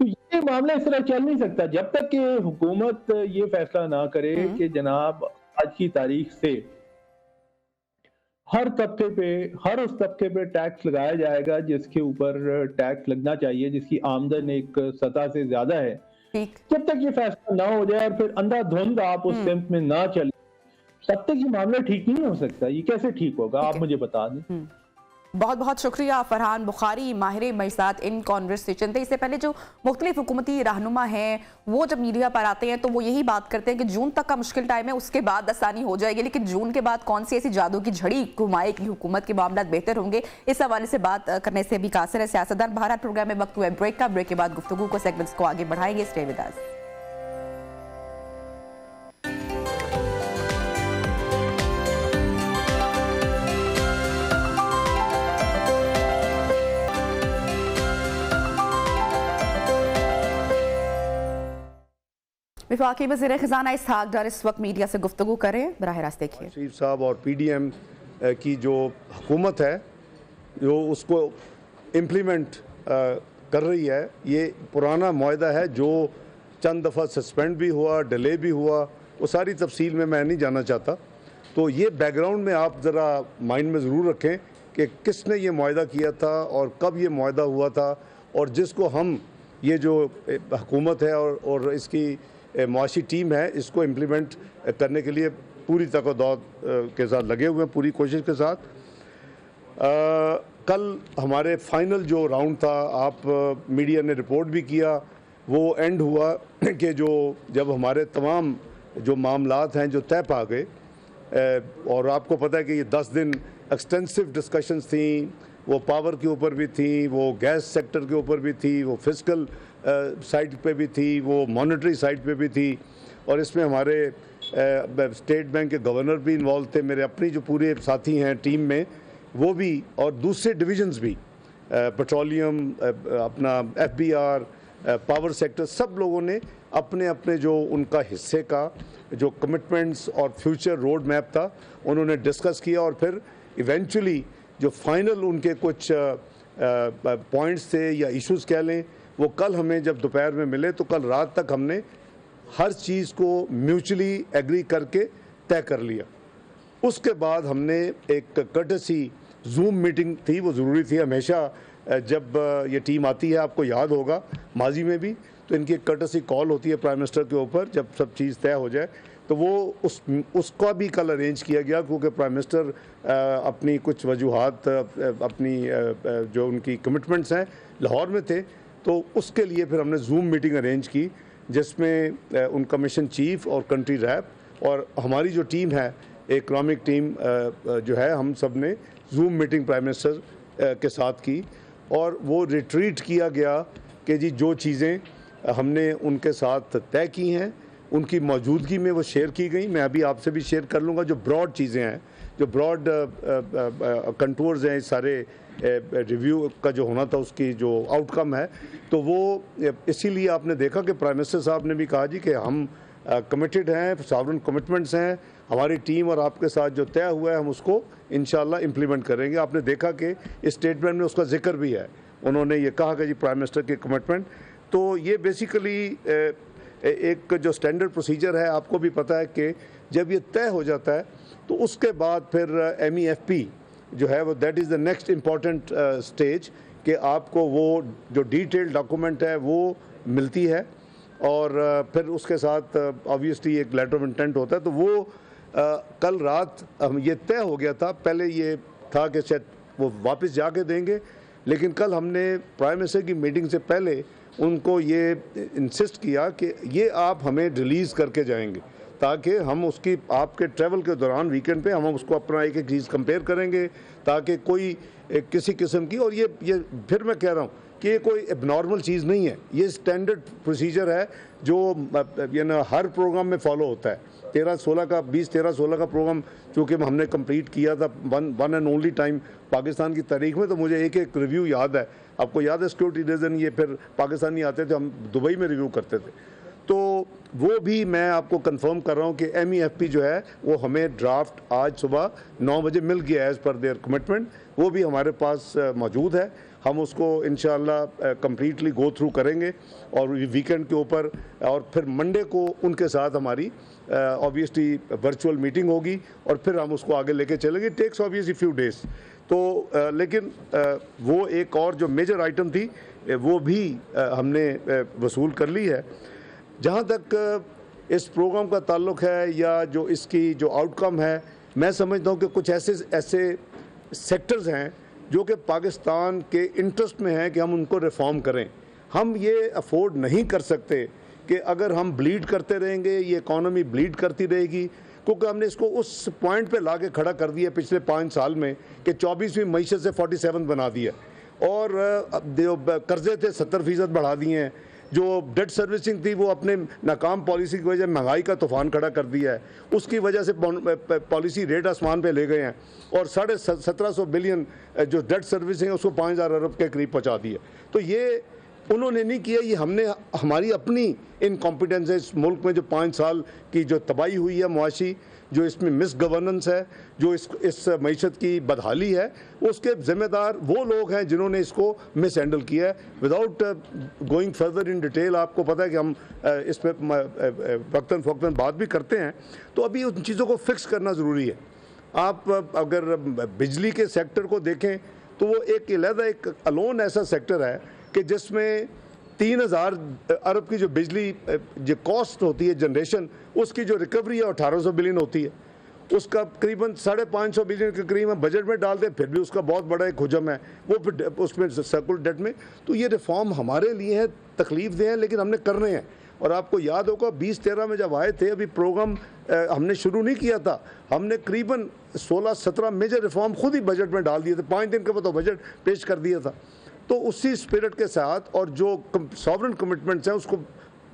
C: तो ये मामला इस तरह चल नहीं सकता जब तक कि हुकूमत ये फैसला ना करे कि जनाब आज की तारीख से हर तबके पे, हर उस तबके पे टैक्स लगाया जाएगा जिसके ऊपर टैक्स लगना चाहिए, जिसकी आमदन एक सतह से ज्यादा है। जब तक ये फैसला ना हो जाए और फिर अंधाधुंध आप उस सिमत में ना चले, तब तक ये मामला ठीक नहीं हो सकता। ये कैसे ठीक होगा, आप मुझे बता दें।
A: बहुत बहुत शुक्रिया फरहान बुखारी, माहिर मईसात इन कॉन्वर्सेशन थे। इससे पहले जो मुख्तलिफ हुकूमती रहनुमा हैं वो जब मीडिया पर आते हैं तो वो यही बात करते हैं कि जून तक का मुश्किल टाइम है, उसके बाद आसानी हो जाएगी, लेकिन जून के बाद कौन सी ऐसी जादू की झड़ी घुमाएगी हुकूमत के मामला बेहतर होंगे, इस हवाले से बात करने से भी कासिर है। सियासतदान भारत प्रोग्राम में वक्त हुआ ब्रेक का, ब्रेक के बाद गुफ्तगू को सेगमेंट्स को आगे बढ़ाएंगे। स्टे विद अस। वफाकी वज़ीर ख़ज़ाना इसहाक़ डार इस वक्त मीडिया से गुफ्तगू करें, बराह रास्त देखिए।
D: शरीफ साहब और PDM की जो हुकूमत है जो उसको इम्प्लीमेंट कर रही है, ये पुराना मुआहदा है जो चंद दफ़ा सस्पेंड भी हुआ, डिले भी हुआ, वो सारी तफसील में मैं नहीं जाना चाहता। तो ये बैकग्राउंड में आप ज़रा माइंड में ज़रूर रखें कि किसने ये मुआहदा किया था और कब ये मुआहदा हुआ था, और जिसको हम ये जो हुकूमत है और इसकी मुआशी टीम है इसको इम्प्लीमेंट करने के लिए पूरी तकद्दौत के साथ लगे हुए हैं, पूरी कोशिश के साथ। कल हमारे फाइनल जो राउंड था, आप मीडिया ने रिपोर्ट भी किया, वो एंड हुआ कि जो जब हमारे तमाम जो मामलात हैं जो तय पा गए, और आपको पता है कि ये 10 दिन एक्सटेंसिव डिस्कशंस थी, वो पावर के ऊपर भी थी, वो गैस सेक्टर के ऊपर भी थी, वो फिस्कल साइड पे भी थी, वो मॉनेटरी साइड पे भी थी, और इसमें हमारे स्टेट बैंक के गवर्नर भी इन्वॉल्व थे, मेरे अपनी जो पूरे साथी हैं टीम में वो भी, और दूसरे डिविजन्स भी, पेट्रोलियम, अपना FBR, पावर सेक्टर, सब लोगों ने अपने अपने जो उनका हिस्से का जो कमिटमेंट्स और फ्यूचर रोड मैप था उन्होंने डिस्कस किया, और फिर इवेंचुअली जो फाइनल उनके कुछ पॉइंट्स थे या इश्यूज़ कह लें, वो कल हमें जब दोपहर में मिले तो कल रात तक हमने हर चीज़ को म्यूचुअली एग्री करके तय कर लिया। उसके बाद हमने एक कर्टसी जूम मीटिंग थी, वो ज़रूरी थी। हमेशा जब ये टीम आती है, आपको याद होगा माजी में भी, तो इनकी एक कर्टसी कॉल होती है प्राइम मिनिस्टर के ऊपर जब सब चीज़ तय हो जाए, तो वो उसका भी कल अरेंज किया गया, क्योंकि प्राइम मिनिस्टर अपनी कुछ वजूहात, अपनी जो उनकी कमिटमेंट्स हैं लाहौर में थे, तो उसके लिए फिर हमने जूम मीटिंग अरेंज की, जिसमें उनका मिशन चीफ और कंट्री रैप और हमारी जो टीम है इकनॉमिक टीम जो है, हम सब ने जूम मीटिंग प्राइम मिनिस्टर के साथ की, और वो रिट्रीट किया गया कि जी जो चीज़ें हमने उनके साथ तय की हैं उनकी मौजूदगी में वो शेयर की गई। मैं अभी आपसे भी शेयर कर लूँगा जो ब्रॉड चीज़ें हैं, जो ब्रॉड कंटूर्स हैं इस सारे रिव्यू का जो होना था, उसकी जो आउटकम है, तो वो इसीलिए आपने देखा कि प्राइम मिनिस्टर साहब ने भी कहा जी कि हम कमिटेड हैं, सॉवरेन कमिटमेंट्स हैं, हमारी टीम और आपके साथ जो तय हुआ है हम उसको इंशाल्लाह इम्प्लीमेंट करेंगे। आपने देखा कि इस स्टेटमेंट में उसका जिक्र भी है, उन्होंने ये कहा कि जी प्राइम मिनिस्टर की कमिटमेंट, तो ये बेसिकली एक जो स्टैंडर्ड प्रोसीजर है, आपको भी पता है कि जब ये तय हो जाता है तो उसके बाद फिर MEFP जो है वो that is the next important stage कि आपको वो जो डिटेल डॉक्यूमेंट है वो मिलती है और फिर उसके साथ ऑब्वियसली एक लेटर ऑफ इंटेंट होता है। तो वो कल रात ये तय हो गया था, पहले ये था कि शायद वो वापस जाके देंगे, लेकिन कल हमने प्राइम मिनिस्टर की मीटिंग से पहले उनको ये इंसिस्ट किया कि ये आप हमें रिलीज़ करके जाएंगे ताकि हम उसकी आपके ट्रैवल के दौरान वीकेंड पे हम उसको अपना एक एक चीज़ कंपेयर करेंगे ताकि कोई किसी किस्म की, और ये फिर मैं कह रहा हूँ कि ये कोई एबनॉर्मल चीज़ नहीं है, ये स्टैंडर्ड प्रोसीजर है जो हर प्रोग्राम में फॉलो होता है। 13-16 का प्रोग्राम चूँकि हमने कंप्लीट किया था one and only time Pakistan की तारीख में, तो मुझे एक एक रिव्यू याद है। आपको याद है सिक्योरिटी रीज़न ये फिर पाकिस्तानी आते थे, हम दुबई में रिव्यू करते थे, तो वो भी मैं आपको कंफर्म कर रहा हूँ कि MEFP जो है वो हमें ड्राफ्ट आज सुबह 9 बजे मिल गया एज़ पर देयर कमिटमेंट, वो भी हमारे पास मौजूद है। हम उसको इंशाअल्लाह कम्प्लीटली गो थ्रू करेंगे और वीकेंड के ऊपर, और फिर मंडे को उनके साथ हमारी ऑब्वियसली वर्चुअल मीटिंग होगी और फिर हम उसको आगे लेके चलेंगे। Takes obviously few days. तो लेकिन वो एक और जो मेजर आइटम थी वो भी हमने वसूल कर ली है। जहाँ तक इस प्रोग्राम का ताल्लुक़ है या जो इसकी जो आउटकम है, मैं समझता हूँ कि कुछ ऐसे सेक्टर्स हैं जो कि पाकिस्तान के इंटरेस्ट में है कि हम उनको रिफॉर्म करें। हम ये अफोर्ड नहीं कर सकते कि अगर हम ब्लीड करते रहेंगे, ये इकॉनमी ब्लीड करती रहेगी, क्योंकि हमने इसको उस पॉइंट पे ला के खड़ा कर दिया पिछले 5 साल में कि 24वीं मईशत से 47 बना दिया, और कर्जे थे 70% बढ़ा दिए हैं, जो डेट सर्विसिंग थी वो अपने नाकाम पॉलिसी की वजह महंगाई का तूफान खड़ा कर दिया है, उसकी वजह से पॉलिसी रेट आसमान पे ले गए हैं, और 1750 बिलियन जो डेट सर्विसिंग है उसको 5000 अरब के करीब पहुंचा दिया। तो ये उन्होंने नहीं किया, ये हमने हमारी अपनी इनकॉम्पिटेंस है। इस मुल्क में जो 5 साल की जो तबाही हुई है मुआशी, जो इसमें मिस गवर्नेंस है, जो इस मईशत की बदहाली है, उसके ज़िम्मेदार वो लोग हैं जिन्होंने इसको मिस हैंडल किया है। Without going further in detail, आपको पता है कि हम इस पर वक्तन फ़ौक्तन बात भी करते हैं, तो अभी उन चीज़ों को फिक्स करना ज़रूरी है। आप अगर बिजली के सेक्टर को देखें तो वो एक अलहदा एक अलोन ऐसा सेक्टर है कि जिसमें 3000 अरब की जो बिजली जो कॉस्ट होती है जनरेशन, उसकी जो रिकवरी है 1800 बिलियन होती है, उसका करीबन 550 बिलियन के करीब हम बजट में डालते हैं, फिर भी उसका बहुत बड़ा एक हुजम है वो फिर उसमें सर्कुलर डेट में। तो ये रिफॉर्म हमारे लिए है, तकलीफ दे हैं, लेकिन हमने करने हैं। और आपको याद होगा 2013 में जब आए थे, अभी प्रोग्राम हमने शुरू नहीं किया था, हमने करीबन 16-17 मेजर रिफॉर्म खुद ही बजट में डाल दिए थे, 5 दिन के बाद तो बजट पेश कर दिया था। तो उसी स्पिरिट के साथ और जो सॉवरेन कमिटमेंट्स हैं उसको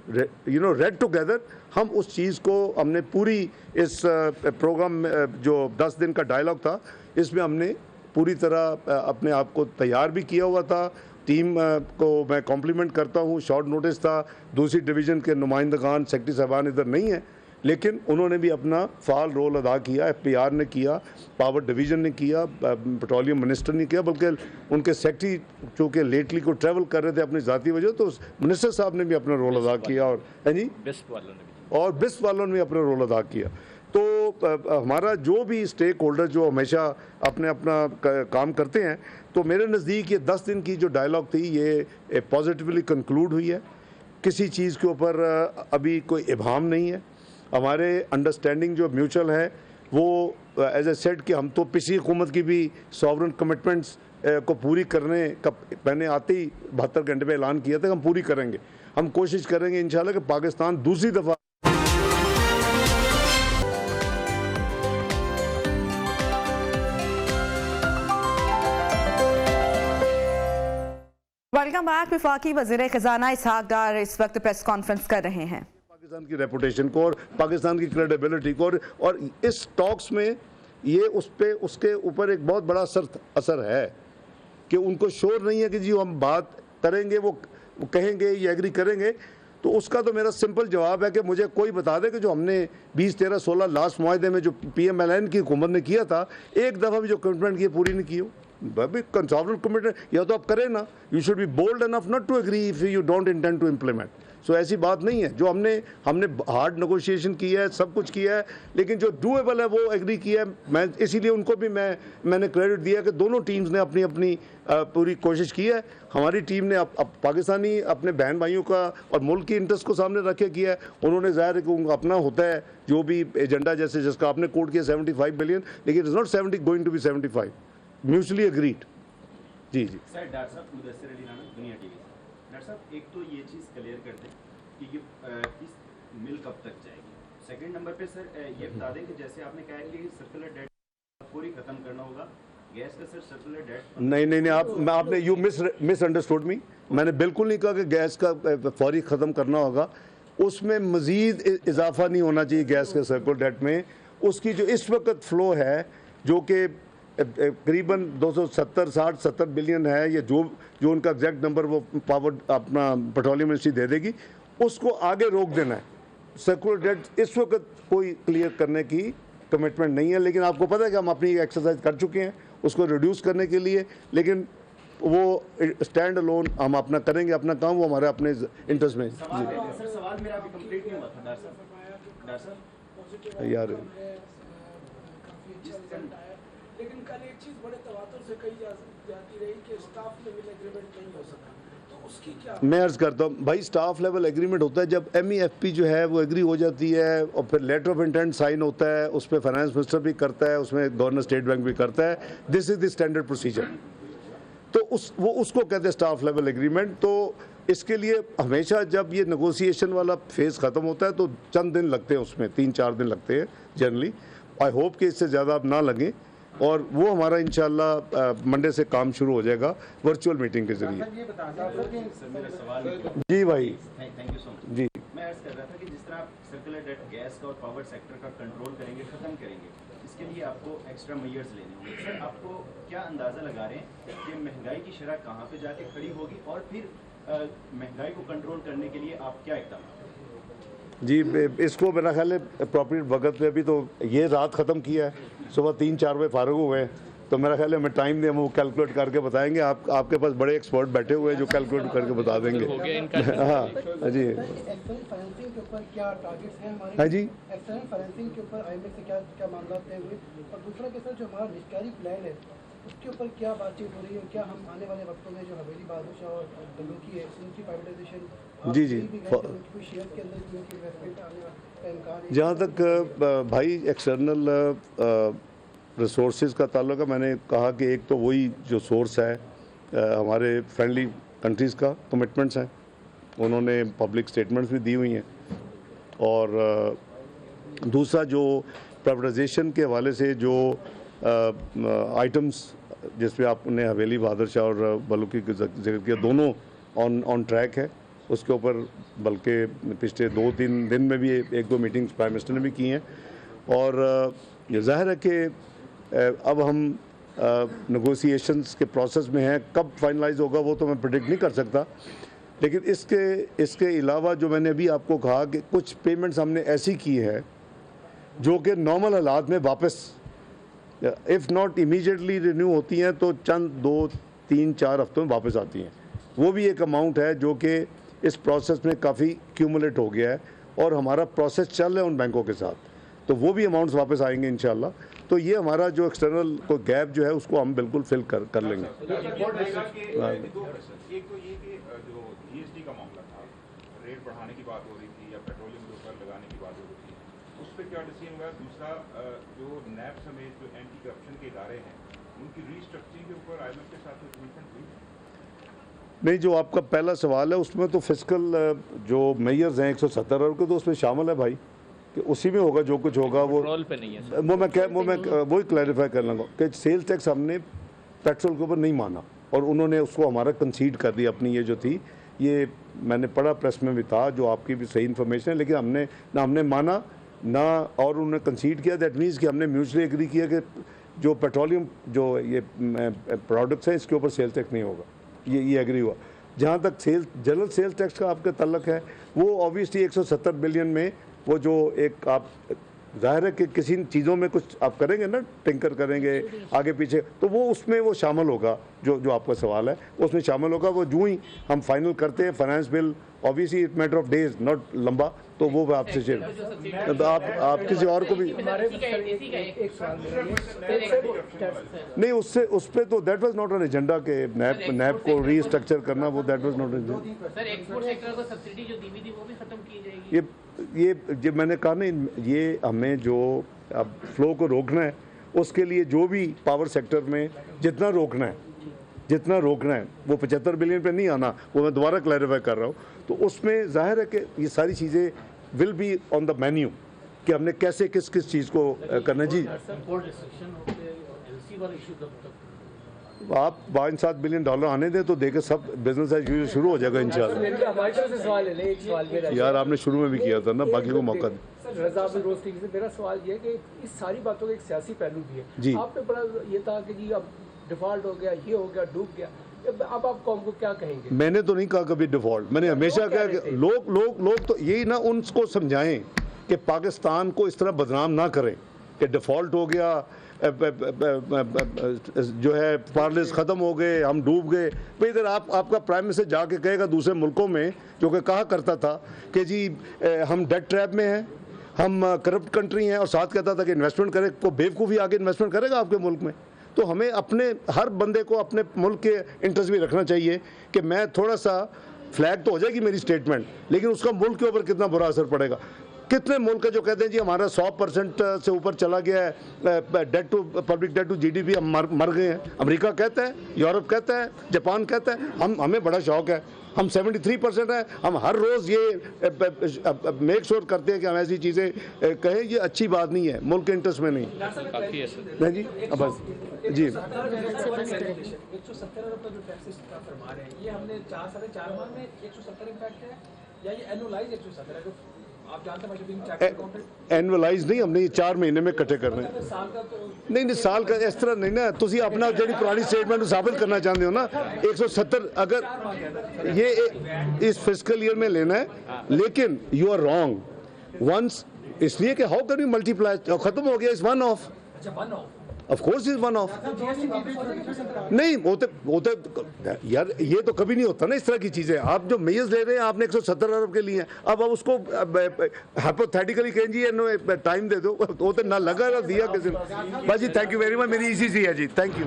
D: रेड टुगेदर, हम उस चीज़ को हमने पूरी इस प्रोग्राम में जो 10 दिन का डायलॉग था, इसमें हमने पूरी तरह अपने आप को तैयार भी किया हुआ था। टीम को मैं कॉम्प्लीमेंट करता हूँ, शॉर्ट नोटिस था, दूसरी डिवीज़न के नुमाइंदगान सेक्रेटरी साहबान इधर नहीं है, लेकिन उन्होंने भी अपना फ़ाल रोल अदा किया। FPR ने किया, पावर डिवीज़न ने किया, पेट्रोलियम मिनिस्टर ने किया, बल्कि उनके सेक्रेटरी चूँकि लेटली को ट्रैवल कर रहे थे अपनी ज़ाती वजह, तो मिनिस्टर साहब ने भी अपना रोल अदा किया, और बिस्प वालों ने भी अपना रोल अदा किया। तो हमारा जो भी स्टेक होल्डर जो हमेशा अपना काम करते हैं, तो मेरे नज़दीक ये 10 दिन की जो डायलॉग थी ये पॉजिटिवली कंक्लूड हुई है। किसी चीज़ के ऊपर अभी कोई इबाहम नहीं है। हमारे अंडरस्टैंडिंग जो म्यूचुअल है वो एज ए सेट कि हम तो पिछली हुकूमत की भी सॉवरेन कमिटमेंट्स को पूरी करने का मैंने आते ही 72 घंटे में ऐलान किया था कि हम पूरी करेंगे। हम कोशिश करेंगे इंशाल्लाह कि पाकिस्तान दूसरी दफ़ा
A: वेलकम बैक। वफाकी वज़ीर ख़ज़ाना इसहाक डार इस वक्त प्रेस कॉन्फ्रेंस कर रहे हैं।
D: पाकिस्तान की रेपुटेशन को और पाकिस्तान की क्रेडिबिलिटी को और इस टॉक्स में ये उसके ऊपर एक बहुत बड़ा असर है कि उनको श्योर नहीं है कि जी हम बात करेंगे, वो कहेंगे या एग्री करेंगे। तो उसका तो मेरा सिंपल जवाब है कि मुझे कोई बता दे कि जो हमने 20, 13, 16 लास्ट मुआहदे में जो PMLN की हुकूमत ने किया था, एक दफ़ा भी जो कमिटमेंट की पूरी नहीं की हो। कंसोलिडेटेड कमिटमेंट या तो आप करें ना, you should be bold enough not to agree if you don't intend to implement. So ऐसी बात नहीं है, जो हमने हार्ड नेगोशिएशन किया है, सब कुछ किया है, लेकिन जो डूएबल है वो एग्री किया है। मैं इसीलिए उनको भी मैंने क्रेडिट दिया कि दोनों टीम्स ने अपनी अपनी पूरी कोशिश की है। हमारी टीम ने अब पाकिस्तानी अपने बहन भाइयों का और मुल्क की इंटरेस्ट को सामने रख के किया है। उन्होंने ज़ाहिर है कि उनका अपना होता है जो भी एजेंडा, जैसे जिसका आपने कोट किया 75 बिलियन, लेकिन it is not 70 going to be 75, mutually agreed. जी जी
E: सर, डॉक्टर साहब मुदस्सिर अली नाम दुनिया टीवी। डॉक्टर साहब, एक तो ये चीज़ क्लियर कर दें कि ये इस मिल कब तक जाएगी। सेकंड नंबर पे सर ये बता दें कि जैसे आपने कहा है कि सर्कुलर डेट पूरी खत्म करना होगा, गैस का सर सर्कुलर डेट
D: नहीं, आपने यू मिस अंडरस्टूड मी। मैंने बिल्कुल नहीं कहा कि गैस का फौरी ख़त्म करना होगा। उसमें मज़ीद इजाफा नहीं होना चाहिए गैस के सर्कुलर डेट में। उसकी जो इस वक्त फ़्लो है जो कि करीबन 270 बिलियन है, या जो उनका एग्जैक्ट नंबर वो पावर अपना पेट्रोलियम मिनिस्ट्री दे देगी, उसको आगे रोक देना है। सर्कुलर डेट इस वक्त कोई क्लियर करने की कमिटमेंट नहीं है, लेकिन आपको पता है कि हम अपनी एक्सरसाइज कर चुके हैं उसको रिड्यूस करने के लिए, लेकिन वो स्टैंड अलोन हम अपना करेंगे अपना काम, वो हमारे अपने इंटरेस्ट में।
E: सवाल मेरा अभी कंप्लीट नहीं हुआ था डॉक्टर साहब।
D: यार
F: लेकिन कल एक चीज बड़े तवातुर से कही जाती रही कि स्टाफ लेवल एग्रीमेंट नहीं हो सका, तो उसकी क्या?
D: मैं अर्ज करता हूँ भाई, स्टाफ लेवल एग्रीमेंट होता है जब MEFP जो है वो एग्री हो जाती है, और फिर लेटर ऑफ इंटेंट साइन होता है, उस पर फाइनेंस मिनिस्टर भी करता है, उसमें गवर्नर स्टेट बैंक भी करता है। This is the standard procedure. तो उसको कहते हैं स्टाफ लेवल एग्रीमेंट। तो इसके लिए हमेशा जब ये नेगोशिएशन वाला फेज़ ख़त्म होता है तो चंद दिन लगते हैं, उसमें 3-4 दिन लगते हैं जनरली। आई होप कि इससे ज़्यादा अब ना लगे, और वो हमारा इंशाल्लाह मंडे से काम शुरू हो जाएगा वर्चुअल मीटिंग के जरिए। जी भाई,
E: थैंक यू सो मच।
D: जी,
E: मैं अर्ज कर रहा था कि जिस तरह आप सर्कुलर डेट गैस का और पावर सेक्टर का कंट्रोल करेंगे, ख़त्म करेंगे, इसके लिए आपको एक्स्ट्रा मेजर्स लेने होंगे। सर, आपको क्या अंदाज़ा लगा रहे हैं कि महंगाई की शरह कहाँ पे जाके खड़ी होगी, और फिर महंगाई को कंट्रोल करने के लिए आप क्या इक़दाम?
D: जी, इसको मेरा ख्याल है अप्रोप्रिएट वक्त पे, अभी तो ये रात ख़त्म किया है, सुबह 3-4 बजे फारग हुए हैं, तो मेरा ख्याल है हमें टाइम दें, हम वो कैलकुलेट करके बताएंगे। आपके पास बड़े एक्सपर्ट बैठे हुए हैं जो कैलकुलेट करके बता देंगे। हाँ जी,
F: फाइनेंसिंग के ऊपर क्या टारगेट्स हैं हमारे?
D: हाँ जी,
F: एक्सटर्नल फाइनेंसिंग के ऊपर IMF से क्या मामला तय हुए, और दूसरा के साथ जो हमारा निष्कारी प्लान है उसके ऊपर क्या बातचीत हो रही है? क्या हम आने वाले वक्तों में जो हवेली बादशाह और बलूकी है उनकी प्राइवेटाइजेशन,
D: जी
F: शेयर के अंदर उनकी इन्वेस्टमेंट आने का इम्कान है?
D: जहाँ तक भाई एक्सटर्नल रिसोर्सेज का ताल्लुक है, मैंने कहा कि एक तो वही जो सोर्स है हमारे फ्रेंडली कंट्रीज़ का कमिटमेंट्स हैं, उन्होंने पब्लिक स्टेटमेंट्स भी दी हुई हैं, और दूसरा जो प्राइवेटाइजेशन के हवाले से जो आइटम्स जिस पे आपने हवेली बहादुर शाह और बलूकी का जिक्र किया, दोनों ऑन ट्रैक है। उसके ऊपर बल्कि पिछले 2-3 दिन में भी 1-2 मीटिंग्स प्राइम मिनिस्टर ने भी की हैं, और ये ज़ाहिर है कि अब हम नेगोशिएशंस के प्रोसेस में हैं। कब फाइनलाइज होगा वो तो मैं प्रेडिक्ट नहीं कर सकता, लेकिन इसके अलावा जो मैंने अभी आपको कहा कि कुछ पेमेंट्स हमने ऐसी की है जो कि नॉर्मल हालात में वापस इफ़ नॉट इमीडिएटली रिन्यू होती हैं तो चंद 2-3-4 हफ्तों में वापस आती हैं। वो भी एक अमाउंट है जो कि इस प्रोसेस में काफ़ी क्यूमुलेट हो गया है, और हमारा प्रोसेस चल रहा है उन बैंकों के साथ, तो वो भी अमाउंट्स वापस आएंगे इंशाल्लाह। तो ये हमारा जो एक्सटर्नल कोई गैप जो है उसको हम बिल्कुल फिल कर लेंगे।
G: एक तो ये कि जो GST का मामला था, रेट बढ़ाने की बात हो रही थी या पेट्रोलियम के ऊपर लगाने की बात हो रही थी, उस पर क्या डिसीजन हुआ? दूसरा, जो NAB समेत जो एंटी करप्शन के इदारे हैं उनकी रीस्ट्रक्चरिंग के ऊपर IMF के साथ कमिटमेंट हुई?
D: नहीं, जो आपका पहला सवाल है उसमें तो फिस्कल जो मेजर्स हैं 170 अरब के, तो उसमें शामिल है भाई कि उसी में होगा जो कुछ होगा। वो पे नहीं है, वो मैं वही क्लैरिफाई कर लूँगा कि सेल्स टैक्स हमने पेट्रोल के ऊपर नहीं माना, और उन्होंने उसको हमारा कंसीड कर दिया अपनी ये जो थी। ये मैंने पढ़ा, प्रेस में भी था, जो आपकी भी सही इन्फॉर्मेशन है, लेकिन हमने माना ना, और उन्होंने कंसीड किया। दैट मीन्स कि हमने म्यूचुअली एग्री किया कि जो पेट्रोलियम जो ये प्रोडक्ट्स हैं इसके ऊपर सेल्स टैक्स नहीं होगा, ये एग्री हुआ। जहाँ तक जनरल सेल्स टैक्स का आपका तल्लक है, वो ऑब्वियसली 170 बिलियन में वो जो एक आप जाहिर है कि किसी चीज़ों में कुछ आप करेंगे ना, टिंकर करेंगे आगे पीछे, तो वो उसमें वो शामिल होगा, जो आपका सवाल है उसमें शामिल होगा। वो जो ही हम फाइनल करते हैं finance bill, obviously it matter of days, not लंबा, तो वो आपसे शेयर, तो आप किसी और को भी नहीं, उससे उस पर तो that was not an agenda के नैप को रीस्ट्रक्चर करना, वो that was not agenda.
H: Sir export sector को सब्सिडी जो दी हुई थी वो भी खत्म की जाएगी।
D: ये जब मैंने कहा ना, ये हमें जो अब फ्लो को रोकना है, उसके लिए जो भी पावर सेक्टर में जितना रोकना है वो 75 बिलियन पे नहीं आना, वो मैं दोबारा क्लैरिफाई कर रहा हूँ। तो उसमें जाहिर है कि ये सारी चीज़ें will be on the menu कि हमने कैसे किस किस चीज़ को करना। जी आप 5-7 बिलियन डॉलर आने दें तो देखे सब बिजनेस एज यूजुअल शुरू हो जाएगा इंशाल्लाह। यार आपने शुरू में भी किया था ना, बाकी को मौका दें।
I: रजा रोज टीवी से मेरा सवाल ये है कि इस सारी बातों का एक सियासी पहलू भी है
D: जी।
I: आप पे बड़ा ये था कि जी अब डिफॉल्ट हो गया, ये हो गया, डूब गया, अब आप कौम को क्या कहेंगे? मैंने
D: तो नहीं कहा कभी डिफॉल्ट, मैंने हमेशा कहा कि लोग तो यही ना उनको समझाएं कि पाकिस्तान को इस तरह बदनाम ना करें कि डिफॉल्ट हो गया, जो है पार्लेस ख़त्म हो गए, हम डूब गए। भाई इधर आपका प्राइम मिनिस्टर जाके कहेगा दूसरे मुल्कों में, जो कि कहा करता था कि जी हम डेट ट्रैप में हैं, हम करप्ट कंट्री हैं, और साथ कहता था कि इन्वेस्टमेंट करे, को बेवकूफ़ी आगे इन्वेस्टमेंट करेगा आपके मुल्क में? तो हमें अपने हर बंदे को अपने मुल्क के इंटरेस्ट भी रखना चाहिए कि मैं थोड़ा सा फ्लैग तो हो जाएगी मेरी स्टेटमेंट, लेकिन उसका मुल्क के ऊपर कितना बुरा असर पड़ेगा। कितने मुल्क है जो कहते हैं जी हमारा 100% से ऊपर चला गया है debt to public debt to GDP, हम मर गए हैं। अमेरिका कहता है, यूरोप कहता है, जापान कहता है, हमें बड़ा शौक है, हम 73% है। हम हर रोज़ ये मेक श्योर करते हैं कि हम ऐसी चीज़ें कहें, ये अच्छी बात नहीं है, मुल्क के इंटरेस्ट में नहीं जी। बस जी
I: 170 अरब का जो टैक्सेस का फरमा रहे हैं, ये हमने 4-4.5 माह में 170 इम्पैक्ट है या ये एनुअलाइज 170 है? आप जानते हैं
D: एनुअलाइज नहीं, हमने ये 4 महीने में इकट्ठे करने हैं। नहीं साल का इस तरह नहीं ना, तुम अपना जी पुरानी स्टेटमेंट साबित करना चाहते हो ना। 170 अगर ये इस फिस्कल ईयर में लेना है, लेकिन यू आर रॉन्ग वंस, इसलिए कि हाउ कैन यू मल्टीप्लाई, खत्म हो गया, इस one of, of course is one of. नहीं होते यार, ये तो कभी नहीं होता ना इस तरह की चीजें। आप जो मेजर्स ले रहे हैं, आपने 170 अरब के लिए, अब आप उसको हाइपोथेटिकली कहें जी टाइम दे दो, वो तो ना लगा ना दिया किसी ने। बस जी, थैंक यू वेरी मच, मेरी इसी सी है जी, थैंक यू।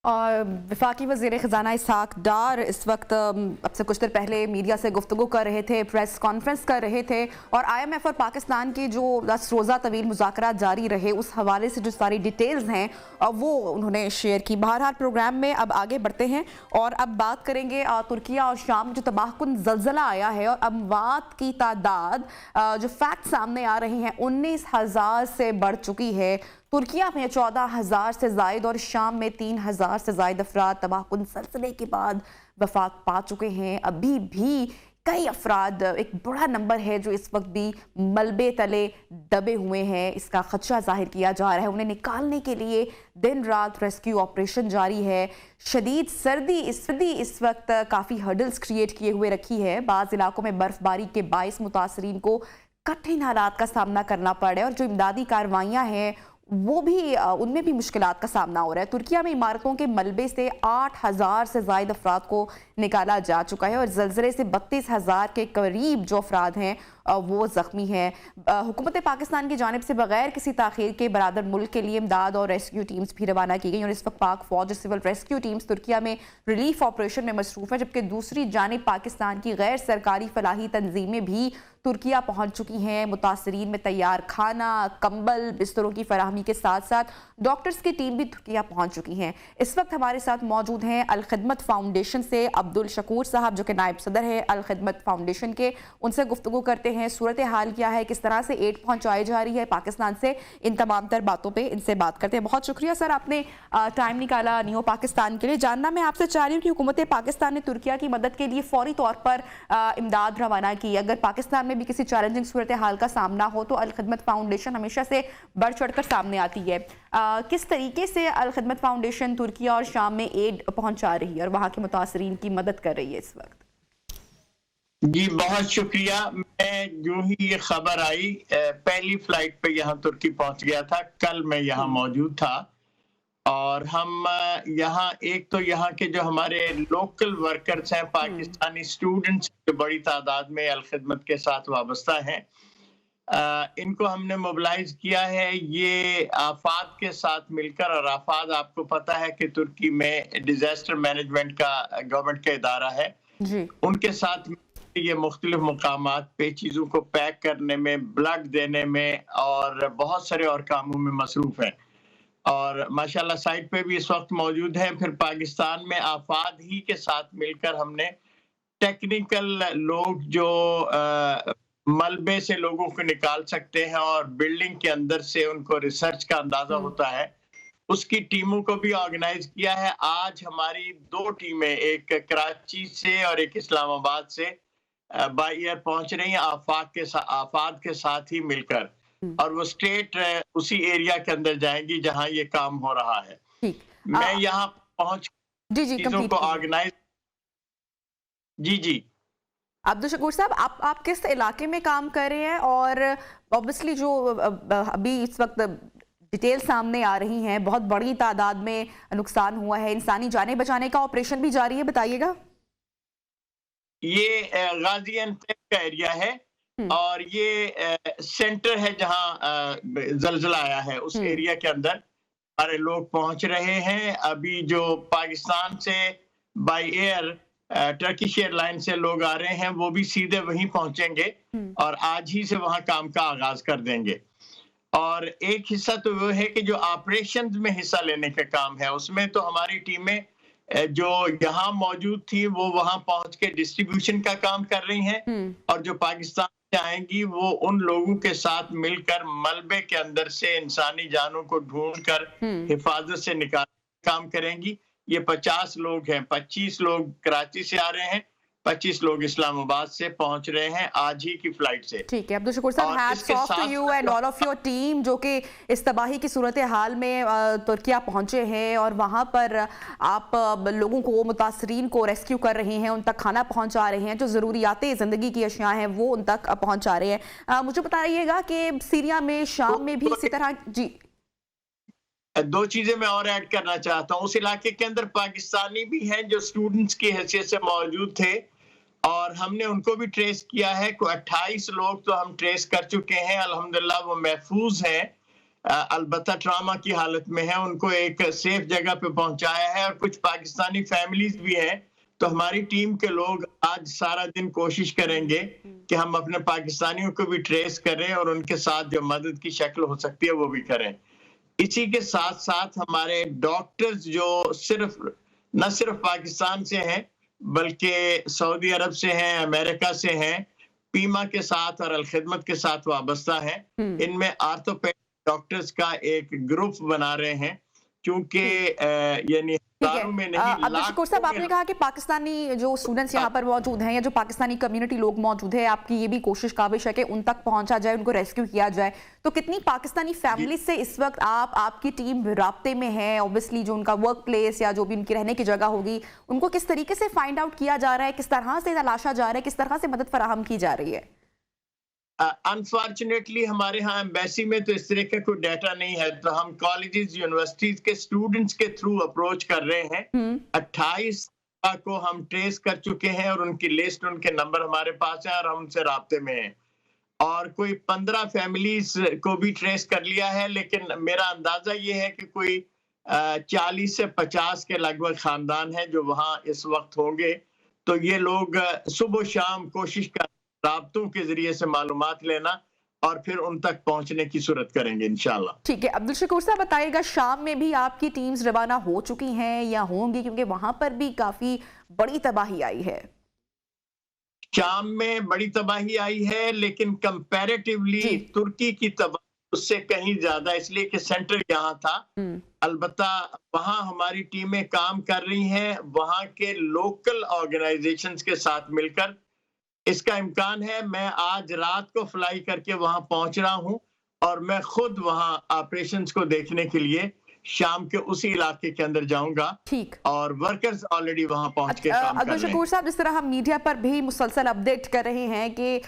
A: और वफाकी वज़ीर ख़ज़ाना इसहाक़ डार इस वक्त अब से कुछ देर पहले मीडिया से गुफ्तगू कर रहे थे, प्रेस कॉन्फ्रेंस कर रहे थे, और IMF और पाकिस्तान की जो 10 रोज़ा तवील मुज़ाकरात जारी रहे, उस हवाले से जो सारी डिटेल्स हैं वो उन्होंने शेयर की। बहरहाल प्रोग्राम में अब आगे बढ़ते हैं और अब बात करेंगे तुर्किया और शाम जो तबाहकुन ज़लज़ला आया है और अमवात की तादाद जो फैक्ट सामने आ रहे हैं 19,000 से बढ़ चुकी है। तुर्किया में 14,000 से ज़ायद और शाम में 3,000 से ज़ायद अफराद तबाहकुन सिलसिले के बाद वफात पा चुके हैं। अभी भी कई अफराद, एक बड़ा नंबर है जो इस वक्त भी मलबे तले दबे हुए हैं। इसका खदशा जाहिर किया जा रहा है। उन्हें निकालने के लिए दिन रात रेस्क्यू ऑपरेशन जारी है। शदीद सर्दी इस वक्त काफ़ी हर्डल्स क्रिएट किए हुए रखी है। बाज़ इलाकों में बर्फबारी के बाइस मुतासरीन को कठिन हालात का सामना करना पड़ रहा है और जो इमदादी कार्रवाइयाँ हैं वो भी उनमें भी मुश्किलात का सामना हो रहा है। तुर्किया में इमारतों के मलबे से 8,000 से ज़ायद अफराद को निकाला जा चुका है और ज़लज़ले से 32,000 के करीब जो अफराद हैं वो ज़ख्मी हैं। हुकूमत पाकिस्तान की जानिब से बगैर किसी ताख़ीर के बरादर मुल्क के लिए इमदाद और रेस्क्यू टीम्स भी रवाना की गई और इस वक्त पाक फ़ौज सिविल रेस्क्यू टीम्स तुर्किया में रिलीफ ऑपरेशन में मसरूफ़ है, जबकि दूसरी जानिब पाकिस्तान की गैर सरकारी फलाही तंजीमें भी तुर्किया पहुँच चुकी हैं। मुतासरीन में तैयार खाना, कंबल, बिस्तरों की फराहमी के साथ साथ डॉक्टर्स की टीम भी तुर्किया पहुँच चुकी हैं। इस वक्त हमारे साथ मौजूद हैं अल खिदमत फाउंडेशन से अब्दुल शकूर साहब, जो कि नायब सदर है अल खिदमत फाउंडेशन के। उनसे गुफ्तगू करते हैं, सूरत हाल क्या है, किस तरह से एड पहुंचाई जा रही है पाकिस्तान से, इन तमाम तर बातों पे इनसे बात करते हैं। बहुत शुक्रिया सर, आपने टाइम निकाला न्यू पाकिस्तान के लिए। जानना मैं आपसे चाह रही हूँ कि हुकूमत पाकिस्तान ने तुर्किया की मदद के लिए फौरी तौर पर इमदाद रवाना की। अगर पाकिस्तान में भी किसी चैलेंजिंग सूरत हाल का सामना हो तो अल खिदमत फाउंडेशन हमेशा से बढ़ चढ़ कर सामने आती है। किस तरीके से अल खिदमत फाउंडेशन तुर्किया और शाम में एड पहुँचा रही है और वहाँ के मुतासरीन की मदद कर रही है इस वक्त?
J: जी बहुत शुक्रिया। मैं जो ही ये खबर आई पहली फ्लाइट पे यहाँ तुर्की पहुंच गया था। कल मैं यहाँ मौजूद था और हम यहाँ एक तो यहाँ के जो हमारे लोकल वर्कर्स हैं, पाकिस्तानी स्टूडेंट्स जो बड़ी तादाद में अल खिदमत के साथ वाबस्ता हैं, इनको हमने मोबिलाइज किया है। ये आफाद के साथ मिलकर, और आफाद आपको पता है कि तुर्की में डिजास्टर मैनेजमेंट का गवर्नमेंट का इदारा है
A: जी।
J: उनके साथ ये मुख्तलिफ मुकामात पे चीज़ों को पैक करने में, ब्लड देने में और बहुत सारे और कामों में मसरूफ हैं। और माशाल्लाह साइट पे भी इस वक्त मौजूद हैं। फिर पाकिस्तान में आफाद ही के साथ मिलकर हमने टेक्निकल लोग जो मलबे से लोगों को निकाल सकते हैं और बिल्डिंग के अंदर से उनको रिसर्च का अंदाजा होता है, उसकी टीमों को भी ऑर्गेनाइज किया है। आज हमारी 2 टीमें, एक कराची से और एक इस्लामाबाद से बाय एयर पहुंच रही हैं आफाद के साथ ही मिलकर, और वो स्टेट उसी एरिया के अंदर जाएंगी जहां ये काम हो रहा है। मैं यहाँ पहुंच चीजों को ऑर्गेनाइज। जी
A: अब्दुल शकूर साहब, आप किस इलाके में काम कर रहे हैं? और ऑब्वियसली जो अभी इस वक्त डिटेल सामने आ रही हैं, बहुत बड़ी तादाद में नुकसान हुआ है, इंसानी जाने बचाने का ऑपरेशन भी जारी है, बताइएगा।
J: ये गाजियाबाद का एरिया है और ये सेंटर है जहां जलजला आया है, उस एरिया के अंदर हमारे लोग पहुंच रहे हैं। अभी जो पाकिस्तान से बाय एयर टर्किश एयरलाइन से लोग आ रहे हैं, वो भी सीधे वहीं पहुंचेंगे और आज ही से वहां काम का आगाज कर देंगे। और एक हिस्सा तो वो है कि जो ऑपरेशंस में हिस्सा लेने का काम है, उसमें तो हमारी टीमें जो यहाँ मौजूद थी वो वहां पहुंच के डिस्ट्रीब्यूशन का काम कर रही हैं, और जो पाकिस्तान से आएंगी वो उन लोगों के साथ मिलकर मलबे के अंदर से इंसानी जानों को ढूंढकर हिफाजत से निकाल काम करेंगी। ये 50 लोग हैं, 25 लोग कराची से आ रहे हैं, 25 लोग इस्लामाबाद से पहुंच रहे हैं आज ही की फ्लाइट से।
A: ठीक है अब्दुल शकूर साहब, hats off to you and all of your team जो कि इस तबाही की सूरत हाल में तुर्किया पहुंचे हैं और वहां पर आप लोगों को, मुतासरीन को रेस्क्यू कर रहे हैं, उन तक खाना पहुंचा रहे हैं, जो ज़रूरियातें ज़िंदगी की अशिया हैं वो उन तक पहुंचा रहे हैं। मुझे बताइएगा कि सीरिया में, शाम में भी इसी तरह। जी,
J: 2 चीजें मैं और ऐड करना चाहता हूँ। उस इलाके के अंदर पाकिस्तानी भी हैं जो स्टूडेंट्स की हैसियत से मौजूद थे और हमने उनको भी ट्रेस किया है। 28 लोग तो हम ट्रेस कर चुके हैं, अल्हम्दुलिल्लाह वो महफूज हैं, अलबत्ता ट्रामा की हालत में है, उनको एक सेफ जगह पे पहुंचाया है। और कुछ पाकिस्तानी फैमिलीज भी हैं, तो हमारी टीम के लोग आज सारा दिन कोशिश करेंगे कि हम अपने पाकिस्तानियों को भी ट्रेस करें और उनके साथ जो मदद की शक्ल हो सकती है वो भी करें। इसी के साथ साथ हमारे डॉक्टर्स जो न सिर्फ पाकिस्तान से हैं बल्कि सऊदी अरब से हैं, अमेरिका से हैं, पीमा के साथ और अल खिदमत के साथ वाबस्ता हैं। इनमें आर्थोपेडिक डॉक्टर्स का एक ग्रुप बना रहे हैं, क्योंकि यानी हजारों में नहीं,
A: अब्दुल शकूर साहब, आपने कहा कि पाकिस्तानी जो स्टूडेंट्स यहाँ पर मौजूद हैं या जो पाकिस्तानी कम्युनिटी लोग मौजूद है, आपकी ये भी कोशिश काबिश है कि उन तक पहुंचा जाए, उनको रेस्क्यू किया जाए। तो कितनी पाकिस्तानी फैमिली से इस वक्त आपकी टीम राब्ते में है? ऑब्वियसली जो उनका वर्क प्लेस या जो भी उनकी रहने की जगह होगी, उनको किस तरीके से फाइंड आउट किया जा रहा है, किस तरह से तलाशा जा रहा है, किस तरह से मदद फराहम की जा रही है?
J: अनफॉर्चुनेटली हमारे यहाँ एम्बेसी में तो इस तरह का कोई डाटा नहीं है, तो हम कॉलेजेस, यूनिवर्सिटीज के स्टूडेंट्स के थ्रू अप्रोच कर रहे हैं। 28 को हम ट्रेस कर चुके हैं और उनकी लिस्ट, उनके नंबर हमारे पास है और हम उनसे राब्ते में हैं। और कोई 15 फैमिलीज को भी ट्रेस कर लिया है, लेकिन मेरा अंदाजा ये है कि कोई 40 से 50 के लगभग खानदान हैं जो वहाँ इस वक्त होंगे। तो ये लोग सुबह शाम कोशिश कर राब्तों के जरिए से मालूमात लेना और फिर उन तक पहुंचने की सूरत करेंगे इंशाल्लाह।
A: ठीक है अब्दुल शकूर साहब, बताइएगा शाम में भी आपकी टीम्स रवाना हो चुकी हैं या होंगी, क्योंकि वहां पर भी काफी बड़ी तबाही आई है?
J: शाम में बड़ी तबाही आई है, लेकिन कंपैरेटिवली तुर्की की तबाही उससे कहीं ज्यादा, इसलिए कि सेंटर यहाँ था। अलबत्ता वहाँ हमारी टीमें काम कर रही हैं, वहाँ के लोकल ऑर्गेनाइजेशंस के साथ मिलकर। इसका इम्कान है मैं आज रात को फ्लाई करके वहां पहुंच रहा हूं और मैं खुद वहां ऑपरेशंस को देखने के लिए शाम के उसी इलाके के अंदर जाऊंगा।
A: ठीक।
J: और वर्कर्स ऑलरेडी वहां पहुंच के काम कर
A: अब्दुल
J: रहे हैं।
A: शकूर साहब, जिस तरह हम मीडिया पर भी मुसलसल अपडेट कर रहे हैं कि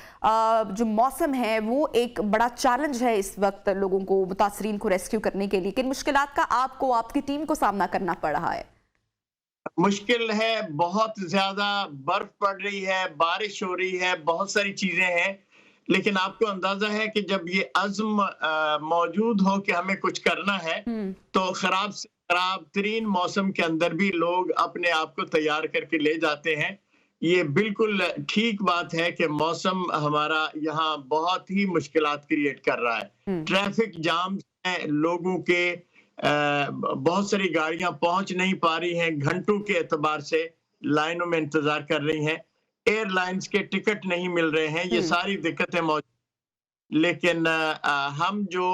A: जो मौसम है वो एक बड़ा चैलेंज है इस वक्त लोगों को, मुतासरीन को रेस्क्यू करने के लिए, किन मुश्किलात का आपको, आपकी टीम को सामना करना पड़ रहा है?
J: मुश्किल है, बहुत ज्यादा बर्फ पड़ रही है, बारिश हो रही है, बहुत सारी चीजें हैं, लेकिन आपको अंदाजा है कि जब ये अज़्म मौजूद हो कि हमें कुछ करना है तो खराब से खराब तरीन मौसम के अंदर भी लोग अपने आप को तैयार करके ले जाते हैं। ये बिल्कुल ठीक बात है कि मौसम हमारा यहाँ बहुत ही मुश्किलात क्रिएट कर रहा है। ट्रैफिक जाम है, लोगों के बहुत सारी गाड़ियां पहुंच नहीं पा रही हैं, घंटों के एतबार से लाइनों में इंतजार कर रही हैं, एयरलाइंस के टिकट नहीं मिल रहे हैं, ये सारी दिक्कतें मौजूद। लेकिन हम जो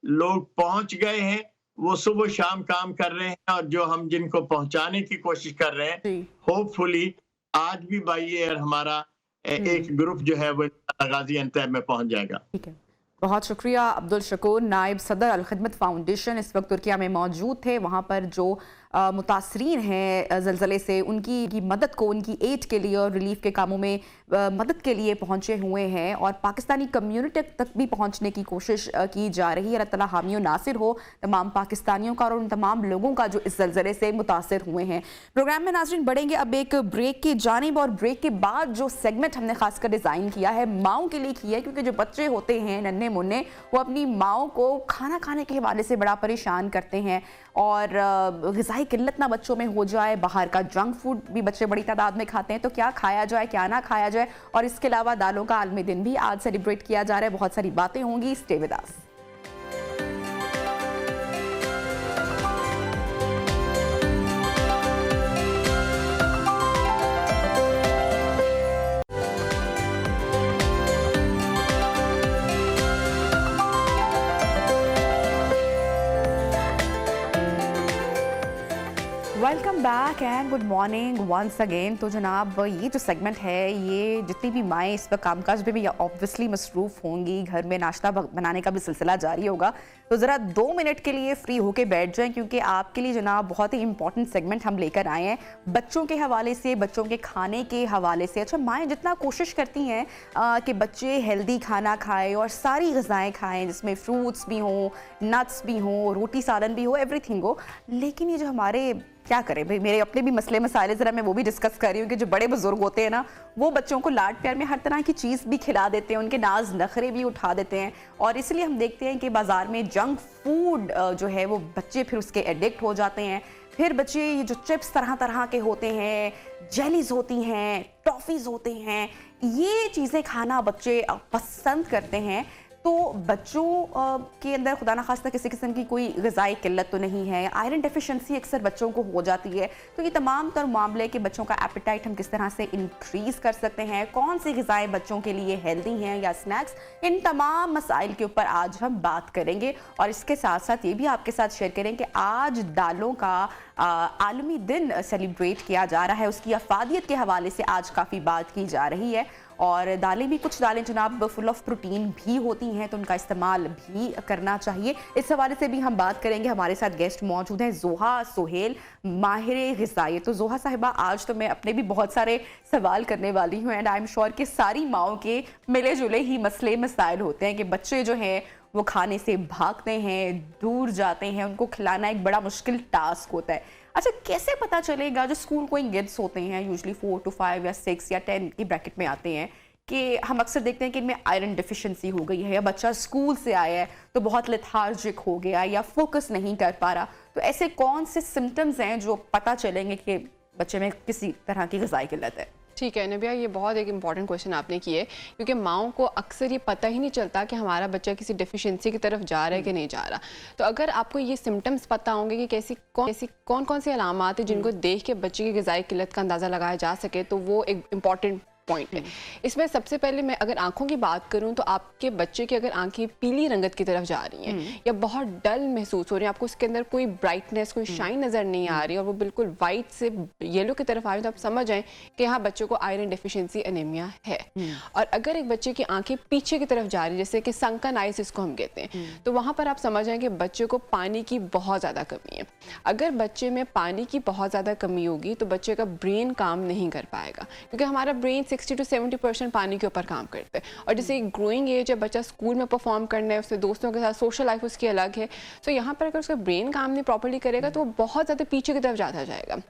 J: लोग पहुंच गए हैं वो सुबह शाम काम कर रहे हैं, और जो हम जिनको पहुंचाने की कोशिश कर रहे हैं, होपफुली आज भी बाई एयर हमारा एक ग्रुप जो है वो गाजियाबाद में पहुंच जाएगा।
A: ठीक है, बहुत शुक्रिया अब्दुल शकूर। नायब सदर अल खिदमत फाउंडेशन इस वक्त तुर्किया में मौजूद थे। वहाँ पर जो मुतासरीन हैं ज़लज़ले से, उनकी मदद को, उनकी एड के लिए और रिलीफ के कामों में मदद के लिए पहुँचे हुए हैं, और पाकिस्तानी कम्युनिटी तक भी पहुँचने की कोशिश की जा रही है। अल्लाह ताला हामी और नासिर हो तमाम पाकिस्तानियों का और उन तमाम लोगों का जो इस ज़लज़ले से मुतासर हुए हैं। प्रोग्राम में नाज़रीन बढ़ेंगे अब एक ब्रेक की जानिब, और ब्रेक के बाद जो सेगमेंट हमने खासकर डिज़ाइन किया है माओं के लिए किया है, क्योंकि जो बच्चे होते हैं नन्हे मुन्ने, वो अपनी माओं को खाना खाने के हवाले से बड़ा परेशान करते हैं, और ग़िज़ाई किल्लत ना बच्चों में हो जाए। बाहर का जंक फूड भी बच्चे बड़ी तादाद में खाते हैं, तो क्या खाया जाए क्या ना खाया जाए। और इसके अलावा दालों का आलमी दिन भी आज सेलिब्रेट किया जा रहा है। बहुत सारी बातें होंगी, stay with us. Welcome back and good morning once again. तो जनाब, ये जो सेगमेंट है, ये जितनी भी माएँ इस पर कामकाज पे भी ऑब्वियसली मसरूफ़ होंगी, घर में नाश्ता बनाने का भी सिलसिला जारी होगा, तो ज़रा 2 मिनट के लिए फ्री होके बैठ जाएं, क्योंकि आपके लिए जनाब बहुत ही इंपॉर्टेंट सेगमेंट हम लेकर आए हैं बच्चों के हवाले से, बच्चों के खाने के हवाले से। अच्छा, माएँ जितना कोशिश करती हैं कि बच्चे हेल्दी खाना खाएँ और सारी ग़िज़ाएँ खाएँ, जिसमें फ्रूट्स भी हों, नट्स भी हों, रोटी सालन भी हो, एवरीथिंग हो, लेकिन ये जो हमारे, क्या करें भाई, मेरे अपने भी मसले मसाले ज़रा मैं वो भी डिस्कस कर रही हूँ कि जो बड़े बुजुर्ग होते हैं ना, वो बच्चों को लाड प्यार में हर तरह की चीज़ भी खिला देते हैं, उनके नाज नखरे भी उठा देते हैं, और इसलिए हम देखते हैं कि बाज़ार में जंक फूड जो है वो बच्चे फिर उसके एडिक्ट हो जाते हैं। फिर बच्चे ये जो चिप्स तरह तरह के होते हैं, जेलीज होती हैं, टॉफ़ीज़ होते हैं, ये चीज़ें खाना बच्चे पसंद करते हैं। तो बच्चों के अंदर खुदा न खास्ता किसी किस्म की कोई ग़िज़ाई किल्लत तो नहीं है, आयरन डेफिशिएंसी अक्सर बच्चों को हो जाती है। तो ये तमाम तर मामले कि बच्चों का एपेटाइट हम किस तरह से इंक्रीज़ कर सकते हैं, कौन सी ग़िज़ाएँ बच्चों के लिए हेल्दी हैं या स्नैक्स, इन तमाम मसाइल के ऊपर आज हम बात करेंगे। और इसके साथ साथ ये भी आपके साथ शेयर करें कि आज दालों का आलमी दिन सेलिब्रेट किया जा रहा है, उसकी अफादियत के हवाले से आज काफ़ी बात की जा रही है। और दालें भी, कुछ दालें जनाब फुल ऑफ प्रोटीन भी होती हैं, तो उनका इस्तेमाल भी करना चाहिए। इस हवाले से भी हम बात करेंगे। हमारे साथ गेस्ट मौजूद हैं जोहा सोहेल, माहिर ग़िज़ाई। तो जोहा साहिबा, आज तो मैं अपने भी बहुत सारे सवाल करने वाली हूँ, एंड आई एम श्योर कि सारी माओं के मिले जुले ही मसले मसाइल होते हैं कि बच्चे जो हैं वो खाने से भागते हैं, दूर जाते हैं, उनको खिलाना एक बड़ा मुश्किल टास्क होता है। अच्छा, कैसे पता चलेगा, जो स्कूल गोइंग किड्स होते हैं, यूजली 4 to 5 या 6 या 10 की ब्रैकेट में आते हैं, कि हम अक्सर देखते हैं कि इनमें आयरन डिफिशिएंसी हो गई है, या बच्चा स्कूल से आया है तो बहुत लेथार्जिक हो गया या फोकस नहीं कर पा रहा, तो ऐसे कौन से सिम्टम्स हैं जो पता चलेंगे कि बच्चे में किसी तरह की ग़िज़ाई किल्लत है?
K: ठीक है नबिया, ये बहुत एक इंपॉर्टेंट क्वेश्चन आपने किए, क्योंकि माओं को अक्सर ये पता ही नहीं चलता कि हमारा बच्चा किसी डेफिशिएंसी की तरफ जा रहा है कि नहीं जा रहा। तो अगर आपको ये सिम्टम्स पता होंगे कि कौन कौन सी अलामात है जिनको देख के बच्चे की ग़िज़ाई किल्लत का अंदाज़ा लगाया जा सके, तो वो एक इम्पॉर्टेंट पॉइंट है। इसमें सबसे पहले मैं अगर आंखों की बात करूं तो आपके बच्चे की अगर आंखें पीली रंगत की तरफ जा रही हैं या बहुत डल महसूस हो रही है, आपको उसके अंदर कोई ब्राइटनेस, कोई शाइन नजर नहीं आ रही और वो बिल्कुल वाइट से येलो की तरफ आ रही है, तो आप समझ जाएं कि यहाँ बच्चों को आयरन डेफिशिएंसी एनीमिया है। और अगर एक बच्चे की आंखें पीछे की तरफ जा रही है, जैसे कि संकन आइज इसको हम कहते हैं, तो वहां पर आप समझ जाएं कि बच्चे को पानी की बहुत ज्यादा कमी है। अगर बच्चे में पानी की बहुत ज्यादा कमी होगी तो बच्चे का ब्रेन काम नहीं कर पाएगा, क्योंकि हमारा ब्रेन 60 to 70% पानी के ऊपर काम करता है। और जैसे ग्रोइंग एज है, बच्चा स्कूल में परफॉर्म करना है, उसके दोस्तों के साथ सोशल लाइफ उसकी अलग है, तो यहाँ पर अगर उसका ब्रेन काम नहीं प्रॉपर्ली करेगा तो वो बहुत ज़्यादा पीछे की तरफ जाता जाएगा।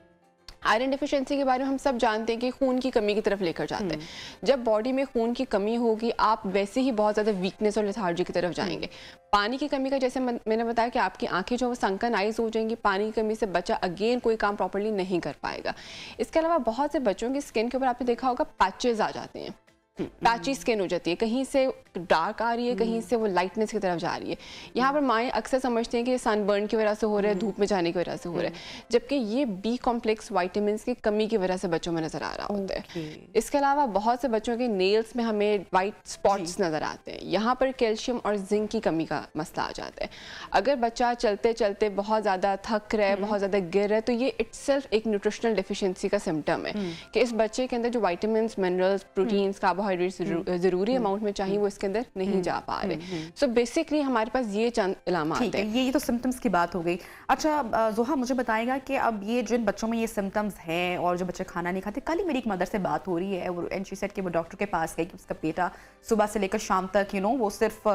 K: आयरन डिफिशिएंसी के बारे में हम सब जानते हैं कि खून की कमी की तरफ लेकर जाते हैं। जब बॉडी में खून की कमी होगी आप वैसे ही बहुत ज़्यादा वीकनेस और लेथार्जी की तरफ जाएंगे। पानी की कमी का जैसे मैंने बताया कि आपकी आंखें जो संकन आइज हो जाएंगी, पानी की कमी से बच्चा अगेन कोई काम प्रॉपर्ली नहीं कर पाएगा। इसके अलावा बहुत से बच्चों की स्किन के ऊपर आपने देखा होगा पैचेज आ जाते हैं, पैची स्किन हो जाती है, कहीं से डार्क आ रही है, कहीं से वो लाइटनेस की तरफ जा रही है। यहाँ पर माएँ अक्सर समझते हैं कि ये सनबर्न की वजह से हो रहा है, धूप में जाने की वजह से हो रहा है, जबकि ये बी कॉम्प्लेक्स विटामिन की कमी की वजह से बच्चों में नजर आ रहा होता है। इसके अलावा बहुत से बच्चों के नेल्स में हमें वाइट स्पॉट्स नजर आते हैं, यहाँ पर कैल्शियम और जिंक की कमी का मसला आ जाता है। अगर बच्चा चलते चलते बहुत ज़्यादा थक रहा है, बहुत ज़्यादा गिर रहा है, तो ये इटसेल्फ एक न्यूट्रिशनल डिफिशियंसी का सिम्टम है कि इस बच्चे के अंदर जो विटामिन, मिनरल्स, प्रोटीन्स, कार्बोहाइड्रेट्स जरूरी अमाउंट में चाहिए वो इसके अंदर नहीं जा पा रहे। सो बेसिकली हमारे पास ये चंद इलामात हैं।
A: ये तो सिम्टम्स की बात हो गई। अच्छा जोहा, मुझे बताएगा कि अब ये जिन बच्चों में ये सिम्टम्स हैं और जो बच्चे खाना नहीं खाते, कल ही मेरी एक मदर से बात हो रही है एंड शी सेड कि वो डॉक्टर के पास गई कि उसका बेटा सुबह से लेकर शाम तक वो सिर्फ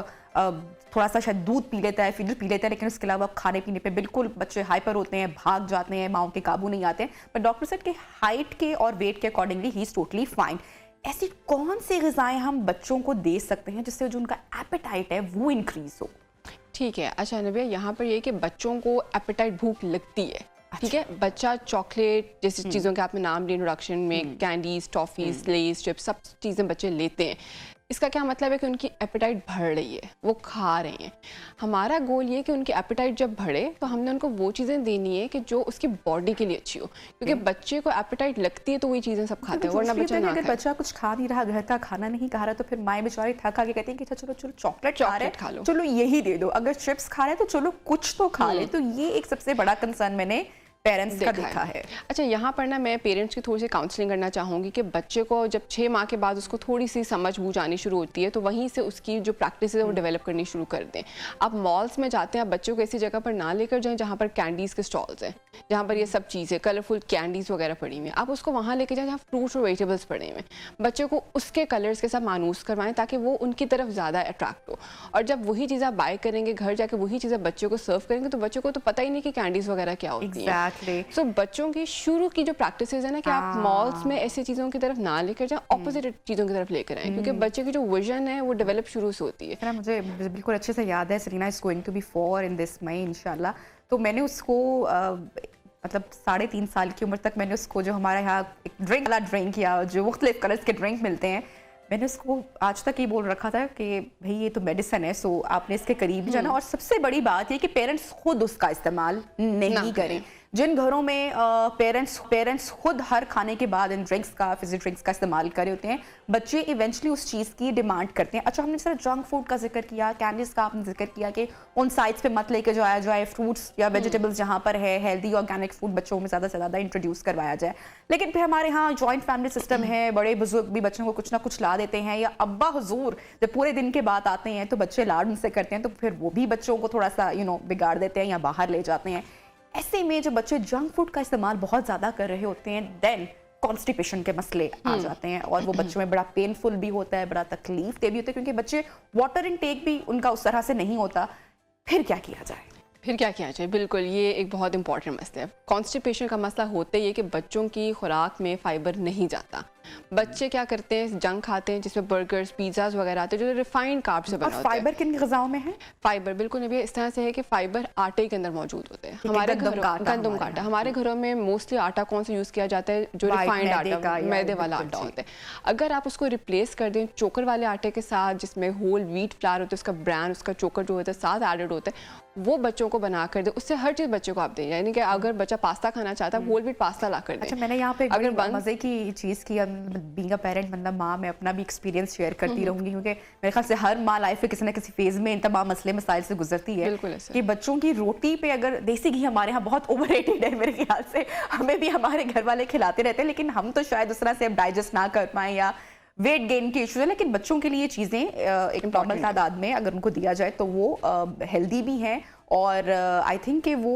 A: थोड़ा सा शायद दूध पी लेता है, फीडर पी लेता है, लेकिन उसके अलावा खाने पीने पे बिल्कुल बच्चे हाइपर होते हैं, भाग जाते हैं, माओ के काबू नहीं आते हैं। पर डॉक्टर सेड कि हाइट के और वेट के accordingly he is totally fine. ऐसी कौन सी ग़िज़ाएं हम बच्चों को दे सकते हैं जिससे जो उनका एपेटाइट है वो इंक्रीज हो?
K: ठीक है। अच्छा नबिया, यहाँ पर ये कि बच्चों को एपेटाइट, भूख लगती है, ठीक है। बच्चा चॉकलेट जैसी चीज़ों के आपने नाम लिए इंट्रोडक्शन में, कैंडीज, टॉफीज, लेज, चिप्स, सब चीज़ें बच्चे लेते हैं। इसका क्या मतलब है कि उनकी एपेटाइट बढ़ रही है, वो खा रहे हैं। हमारा गोल ये कि उनकी एपेटाइट जब बढ़े तो हमने उनको वो चीज़ें देनी है कि जो उसकी बॉडी के लिए अच्छी हो, क्योंकि बच्चे को एपेटाइट लगती है तो वही चीज़ें सब खाते हैं, वरना बच्चा ना खाए।
A: अगर बच्चा कुछ खा नहीं रहा, घर का खाना नहीं खा रहा, तो फिर माएँ बेचारी थक आके कहती हैं कि चलो चलो चॉकलेट खा लो, चलो यही दे दो। अगर चिप्स खा रहे हैं तो चलो कुछ तो खा ले। तो ये एक सबसे बड़ा कंसर्न मैंने पेरेंट्स का देखा है।
K: अच्छा, यहाँ पर ना मैं पेरेंट्स की थोड़ी सी काउंसलिंग करना चाहूँगी कि बच्चे को जब 6 माह के बाद उसको थोड़ी सी समझ बूझ आनी शुरू होती है तो वहीं से उसकी जो प्रैक्टिस है वो डेवलप करनी शुरू कर दें। आप मॉल्स में जाते हैं, आप बच्चों को ऐसी जगह पर ना लेकर जाएं जहाँ पर कैंडीज़ के स्टॉल्स हैं, जहाँ पर ये सब चीज़ें कलरफुल कैंडीज़ वगैरह पड़ी हुई हैं। आप उसको वहाँ लेकर जाएं जहाँ फ्रूट्स और वेजिटेबल्स पड़े हुए हैं। बच्चे को उसके कलर्स के साथ मानूस करवाएं ताकि वो उनकी तरफ ज़्यादा अट्रैक्ट हो। और जब वही चीज़ आप बाय करेंगे, घर जाके वही चीज़ें बच्चे को सर्व करेंगे तो बच्चे को तो पता ही नहीं कि कैंडीज़ वगैरह क्या होती हैं। सो बच्चों की शुरू की जो प्रैक्टिसेस है ना कि आप मॉल्स में ऐसी चीज़ों की तरफ ना लेकर जाएं, ऑपोजिट चीज़ों की तरफ लेकर आएं, क्योंकि बच्चे की जो विजन है वो डेवलप शुरू से होती है।
A: मुझे बिल्कुल अच्छे से याद है, Sarina is going to be 4 in this May इंशाल्लाह। तो मैंने उसको मतलब 3.5 साल की उम्र तक मैंने उसको जो हमारे यहाँ एक ड्रिंक वाला ड्रिंक या जो मुख्तलिफ कलर्स के ड्रिंक मिलते हैं, मैंने उसको आज तक ये बोल रखा था कि भाई ये तो मेडिसिन है, सो आपने इसके करीब जाना। और सबसे बड़ी बात ये कि पेरेंट्स खुद उसका इस्तेमाल नहीं करें। जिन घरों में पेरेंट्स खुद हर खाने के बाद इन ड्रिंक्स का, फिजी ड्रिंक्स का इस्तेमाल करे होते हैं, बच्चे इवेंचुअली उस चीज़ की डिमांड करते हैं। अच्छा, हमने सिर्फ जंक फूड का जिक्र किया, कैंडीज़ का आपने जिक्र किया कि उन साइट्स पे मत लेके जाया जाए, फ्रूट्स या वेजिटेबल्स जहाँ पर है हेल्दी ऑर्गेनिक फूड बच्चों में ज़्यादा से ज़्यादा इंट्रोड्यूस करवाया जाए। लेकिन फिर हमारे यहाँ जॉइंट फैमिली सिस्टम है, बड़े बुजुर्ग भी बच्चों को कुछ ना कुछ ला देते हैं, या अब्बा हुजूर जब पूरे दिन के बाद आते हैं तो बच्चे लाड उनसे करते हैं, तो फिर वो भी बच्चों को थोड़ा सा बिगाड़ देते हैं या बाहर ले जाते हैं। ऐसे में जब बच्चे जंक फूड का इस्तेमाल बहुत ज़्यादा कर रहे होते हैं, देन कॉन्स्टिपेशन के मसले आ जाते हैं और वो बच्चों में बड़ा पेनफुल भी होता है, बड़ा तकलीफ दे भी होता है, क्योंकि बच्चे वाटर इनटेक भी उनका उस तरह से नहीं होता। फिर क्या किया जाए?
K: बिल्कुल, ये एक बहुत इंपॉर्टेंट मसला है। कॉन्स्टिपेशन का मसला होता ही है कि बच्चों की खुराक में फाइबर नहीं जाता। बच्चे क्या करते हैं, जंक खाते हैं जिसमें बर्गर्स, पिज़्ज़ाज वगैरह आते हैं जो रिफाइंड कार्ब से बना होता है।
A: फाइबर किन ग़िज़ाओं में है?
K: फाइबर बिल्कुल नहीं, इस तरह से है कि फाइबर आटे के अंदर मौजूद होते हैं। हमारे गंदम का आटा, हमारे घरों में मोस्टली आटा कौन सा यूज़ किया जाता है? जो रिफाइंड आटा, मैदे वाला आटा होता है। अगर आप उसको रिप्लेस कर दें चोकर वाले आटे के साथ, जिसमें होल व्हीट फ्लावर होता है, उसका ब्रांड, उसका चोकर जो होता है साथ एडेड होता है, वो बच्चों को बना कर दे, उससे हर चीज़ बच्चे को आप दें। यानी कि अगर बच्चा पास्ता खाना चाहता है, होल व्हीट पास्ता ला कर दें।
A: अच्छा, मैंने यहाँ पे अगर मज़े की चीज़ की बीइंग अ पेरेंट मतलब माँ, मैं अपना भी एक्सपीरियंस शेयर करती रहूंगी, क्योंकि मेरे ख्याल से हर माँ लाइफ में किसी न किसी फेज में इन तमाम मसले मसाइल से गुजरती है कि बच्चों की रोटी पे अगर देसी घी हमारे यहाँ बहुत ओवररेटेड है मेरे ख्याल से, हमें भी हमारे घर वाले खिलाते रहते हैं, लेकिन हम तो शायद उस तरह से अब डाइजेस्ट ना कर पाएं या वेट गेन के इशूज है, लेकिन बच्चों के लिए ये चीज़ें एक नॉर्मल तादाद में अगर उनको दिया जाए तो वो हेल्दी भी हैं और आई थिंक कि वो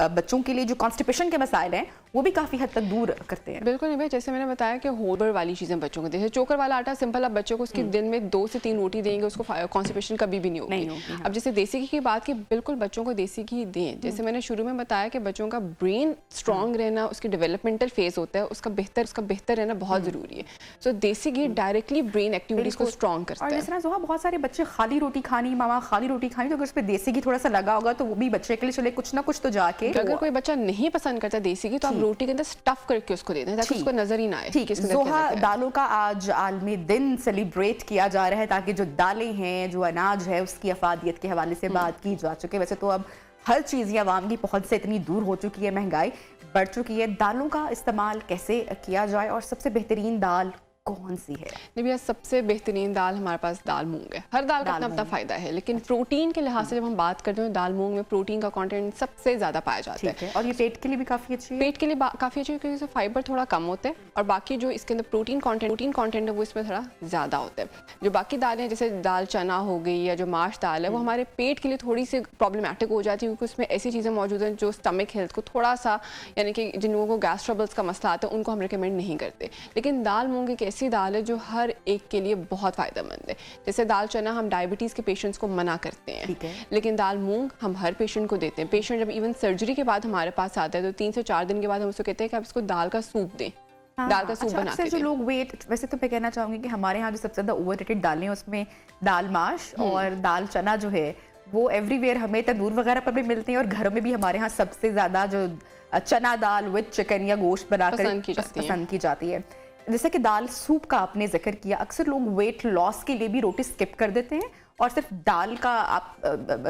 A: बच्चों के लिए जो कॉन्स्टिपेशन के मसाइल हैं वो भी काफ़ी हद तक दूर करते हैं।
K: बिल्कुल नहीं भाई, जैसे मैंने बताया कि होबर वाली चीज़ें बच्चों को, जैसे चोकर वाला आटा सिंपल, अब बच्चों को उसकी दिन में 2 से 3 रोटी देंगे, उसको कॉन्स्टिपेशन कभी भी नहीं होगी। अब जैसे देसी घी की बात की, बिल्कुल बच्चों को देसी घी दें। जैसे मैंने शुरू में बताया कि बच्चों का ब्रेन स्ट्रॉन्ग रहना, उसकी डेवलपमेंटल फेज होता है, उसका बेहतर रहना बहुत ज़रूरी है। सो देसी घी डायरेक्टली ब्रेन एक्टिविटीज़ को स्ट्रॉन्ग करता है।
A: और जिस तरह बहुत सारे बच्चे खाली रोटी खानी, मामा खाली रोटी खानी, तो अगर उस पर देसी घी थोड़ा सा लगा होगा तो वो भी बच्चे के लिए चले कुछ ना कुछ तो जाके।
K: अगर कोई बच्चा नहीं पसंद करता देसी घी तो आप रोटी के अंदर स्टफ करके उसको दे दें ताकि उसको नजर ही ना आए।
A: ठीक है, जोहा दालों का आज आलमी दिन सेलिब्रेट किया जा रहा है ताकि जो दालें हैं, जो अनाज है, उसकी अफादियत के हवाले से बात की जा चुकी है। वैसे तो अब हर चीज़ या आवाम की पहुंच से इतनी दूर हो चुकी है, महंगाई बढ़ चुकी है, दालों का इस्तेमाल कैसे किया जाए और सबसे बेहतरीन दाल कौन सी है?
K: नहीं भैया, सबसे बेहतरीन दाल हमारे पास दाल मूंग है। हर दाल का अपना अपना फायदा है, लेकिन प्रोटीन के लिहाज से जब हम बात करते हैं दाल मूंग में प्रोटीन का कंटेंट सबसे ज्यादा पाया जाता है।
A: और ये पेट के लिए भी काफी अच्छी है।
K: पेट के लिए काफी अच्छी है क्योंकि फाइबर थोड़ा कम होता है और बाकी जो इसके अंदर प्रोटीन कंटेंट है वो इसमें थोड़ा ज्यादा होता है। जो बाकी दालें हैं जैसे दाल चना हो गई या जो माश दाल है वो हमारे पेट के लिए थोड़ी सी प्रॉब्लमेटिक हो जाती है क्योंकि उसमें ऐसी चीजें मौजूद हैं जो स्टमक हेल्थ को थोड़ा सा, यानी कि जिन लोगों को गैस ट्रबल्स का मसला आता है उनको हम रिकमेंड नहीं करते। लेकिन दाल मूंग एक ऐसी दाल है जो हर एक के लिए बहुत फ़ायदेमंद है। जैसे दाल चना हम डायबिटीज़ के पेशेंट्स को मना करते हैं, लेकिन दाल मूंग हम हर पेशेंट को देते हैं। पेशेंट जब इवन सर्जरी के बाद हमारे पास आता है तो 3 से 4 दिन के बाद हम उसको कहते हैं कि आप इसको दाल का सूप दें। दाल का सूप बना के
A: जो लोग वेट, वैसे तो मैं कहना चाहूँगी कि हमारे यहाँ जो सबसे ज़्यादा ओवररेटेड दालें हैं उसमें दाल माश और दाल चना जो है वो एवरीवेयर हमें तंदूर वगैरह पर भी मिलते हैं और घरों में भी हमारे यहाँ सबसे ज़्यादा जो चना दाल विद चिकन या गोश्त बनाकर पसंद की जाती है। जैसे कि दाल सूप का आपने जिक्र किया, अक्सर लोग वेट लॉस के लिए भी रोटी स्किप कर देते हैं और सिर्फ दाल का आप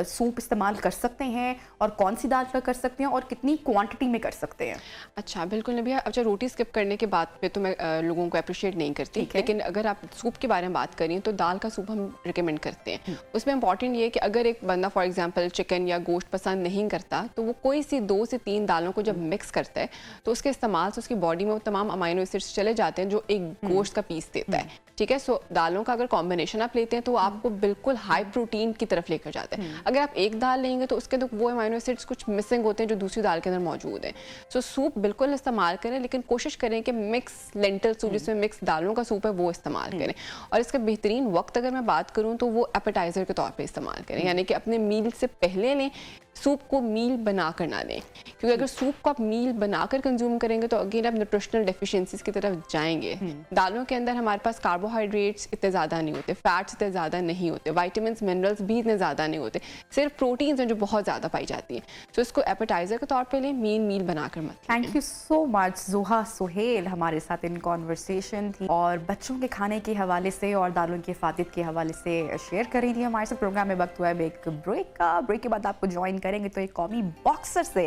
A: सूप इस्तेमाल कर सकते हैं और कौन सी दाल का कर सकते हैं और कितनी क्वांटिटी में कर सकते हैं?
K: अच्छा, बिल्कुल नहीं भैया। अच्छा, रोटी स्किप करने के बाद पे तो मैं लोगों को अप्रिशिएट नहीं करती, लेकिन अगर आप सूप के बारे में बात करें तो दाल का सूप हम रिकमेंड करते हैं। उसमें इंपॉर्टेंट ये है कि अगर एक बंदा फॉर एग्जाम्पल चिकन या गोश्त पसंद नहीं करता तो वो कोई सी 2 से 3 दालों को जब मिक्स करता है तो उसके इस्तेमाल से उसकी बॉडी में वो तमाम अमाइनो एसिड्स चले जाते हैं जो एक गोश्त का पीस देता है। ठीक है, सो दालों का अगर कॉम्बिनेशन आप लेते हैं तो आपको बिल्कुल हाई प्रोटीन की तरफ लेकर जाता है। अगर आप एक दाल लेंगे तो उसके अंदर वो अमाइनो एसिड्स कुछ मिसिंग होते हैं जो दूसरी दाल के अंदर मौजूद हैं। सो सूप बिल्कुल इस्तेमाल करें, लेकिन कोशिश करें कि मिक्स लेंटल सूप जिसमें मिक्स दालों का सूप है वो इस्तेमाल करें। और इसका बेहतरीन वक्त अगर मैं बात करूँ तो वो एपेटाइजर के तौर पर इस्तेमाल करें, यानी कि अपने मील से पहले लें, सूप को मील बनाकर ना लें, क्योंकि अगर सूप को आप मील बनाकर कंज्यूम करेंगे तो अगेन आप न्यूट्रिशनल डेफिशिएंसीज की तरफ जाएंगे। दालों के अंदर हमारे पास कार्बोहाइड्रेट्स इतने ज़्यादा नहीं होते, फैट्स इतने ज़्यादा नहीं होते, विटामिन्स मिनरल्स भी इतने ज़्यादा नहीं होते, सिर्फ प्रोटीन्स हैं जो बहुत ज़्यादा पाई जाती हैं। तो इसको एपेटाइजर के तौर पे लें, मील बनाकर मत।
A: थैंक यू सो मच जोहा सुहेल हमारे साथ इन कॉन्वर्सेशन थी और बच्चों के खाने के हवाले से और दालों की हिफाजत के हवाले से शेयर कर रही थी हमारे साथ। प्रोग्राम में वक्त हुआ है एक ब्रेक का। ब्रेक के बाद आपको ज्वाइन करेंगे तो एक कौमी बॉक्सर से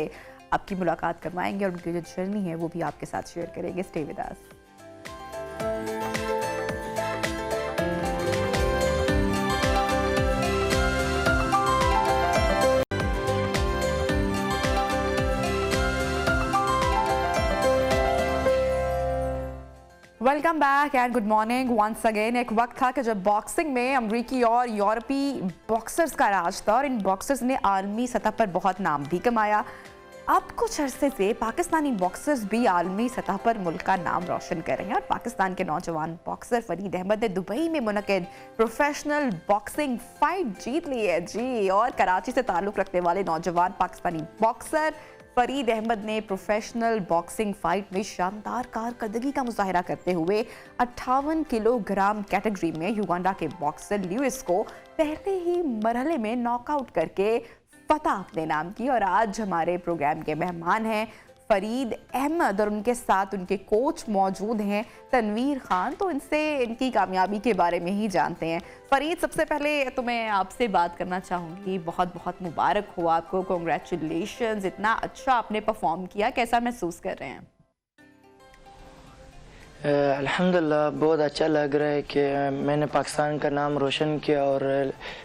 A: आपकी मुलाकात करवाएंगे और उनकी जो जर्नी है वो भी आपके साथ शेयर करेंगे। Stay with us. Welcome back and good morning once again. एक वक्त था कि जब बॉक्सिंग में अमरीकी और यूरोपी बॉक्सर्स का राज था और इन बॉक्सर्स ने आलमी सतह पर बहुत नाम भी कमाया। अब कुछ अरसे से पाकिस्तानी बॉक्सर्स भी आलमी सतह पर मुल्क का नाम रोशन कर रहे हैं और पाकिस्तान के नौजवान बॉक्सर फरीद अहमद ने दुबई में मुनक्किद प्रोफेशनल बॉक्सिंग फाइट जीत ली है जी। और कराची से ताल्लुक़ रखने वाले नौजवान पाकिस्तानी बॉक्सर फरीद अहमद ने प्रोफेशनल बॉक्सिंग फाइट में शानदार कारकर्दगी का मुजाहिरा करते हुए 58 किलोग्राम कैटेगरी में युगांडा के बॉक्सर ल्यूइस को पहले ही मरहले में नॉकआउट करके फतह अपने नाम की। और आज हमारे प्रोग्राम के मेहमान हैं फरीद अहमद और उनके साथ उनके कोच मौजूद हैं तनवीर खान। तो इनसे इनकी कामयाबी के बारे में ही जानते हैं। फरीद, सबसे पहले तो मैं आपसे बात करना चाहूँगी, बहुत बहुत मुबारक हो आपको, कॉन्ग्रेचुलेशंस, इतना अच्छा आपने परफॉर्म किया, कैसा महसूस कर रहे हैं?
L: अल्हम्दुलिल्लाह बहुत अच्छा लग रहा है कि मैंने पाकिस्तान का नाम रोशन किया और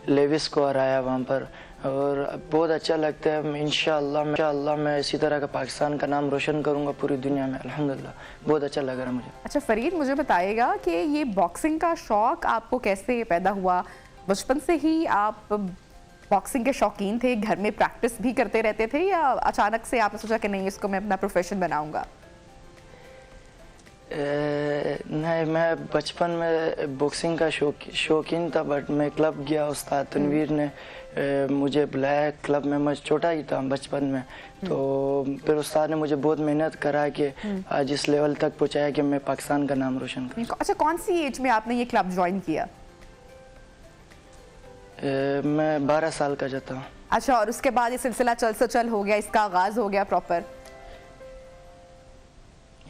L: लेविस को हराया वहाँ पर, और बहुत अच्छा लगता है। इंशाअल्लाह मैं इसी तरह का पाकिस्तान का नाम रोशन करूँगा पूरी दुनिया में। अल्हम्दुलिल्लाह बहुत अच्छा लग रहा है मुझे।
A: अच्छा फरीद, मुझे बताइएगा कि ये बॉक्सिंग का शौक़ आपको कैसे पैदा हुआ? बचपन से ही आप बॉक्सिंग के शौकीन थे, घर में प्रैक्टिस भी करते रहते थे, या अचानक से आपने सोचा कि नहीं इसको मैं अपना प्रोफेशन बनाऊँगा?
L: नहीं, मैं बचपन में बॉक्सिंग का शौकीन था, बट मैं क्लब गया, उस्ताद तनवीर ने मुझे बुलाया क्लब में। मैं छोटा ही था बचपन में, तो फिर उस्ताद ने मुझे बहुत मेहनत करा कि आज इस लेवल तक पहुंचाया कि मैं पाकिस्तान का नाम रोशन करूं।
A: अच्छा, कौन सी एज में आपने ये क्लब ज्वाइन किया?
L: मैं 12 साल का जो था।
A: अच्छा, और उसके बाद ये सिलसिला चल से चल हो गया, इसका आगाज हो गया प्रॉपर?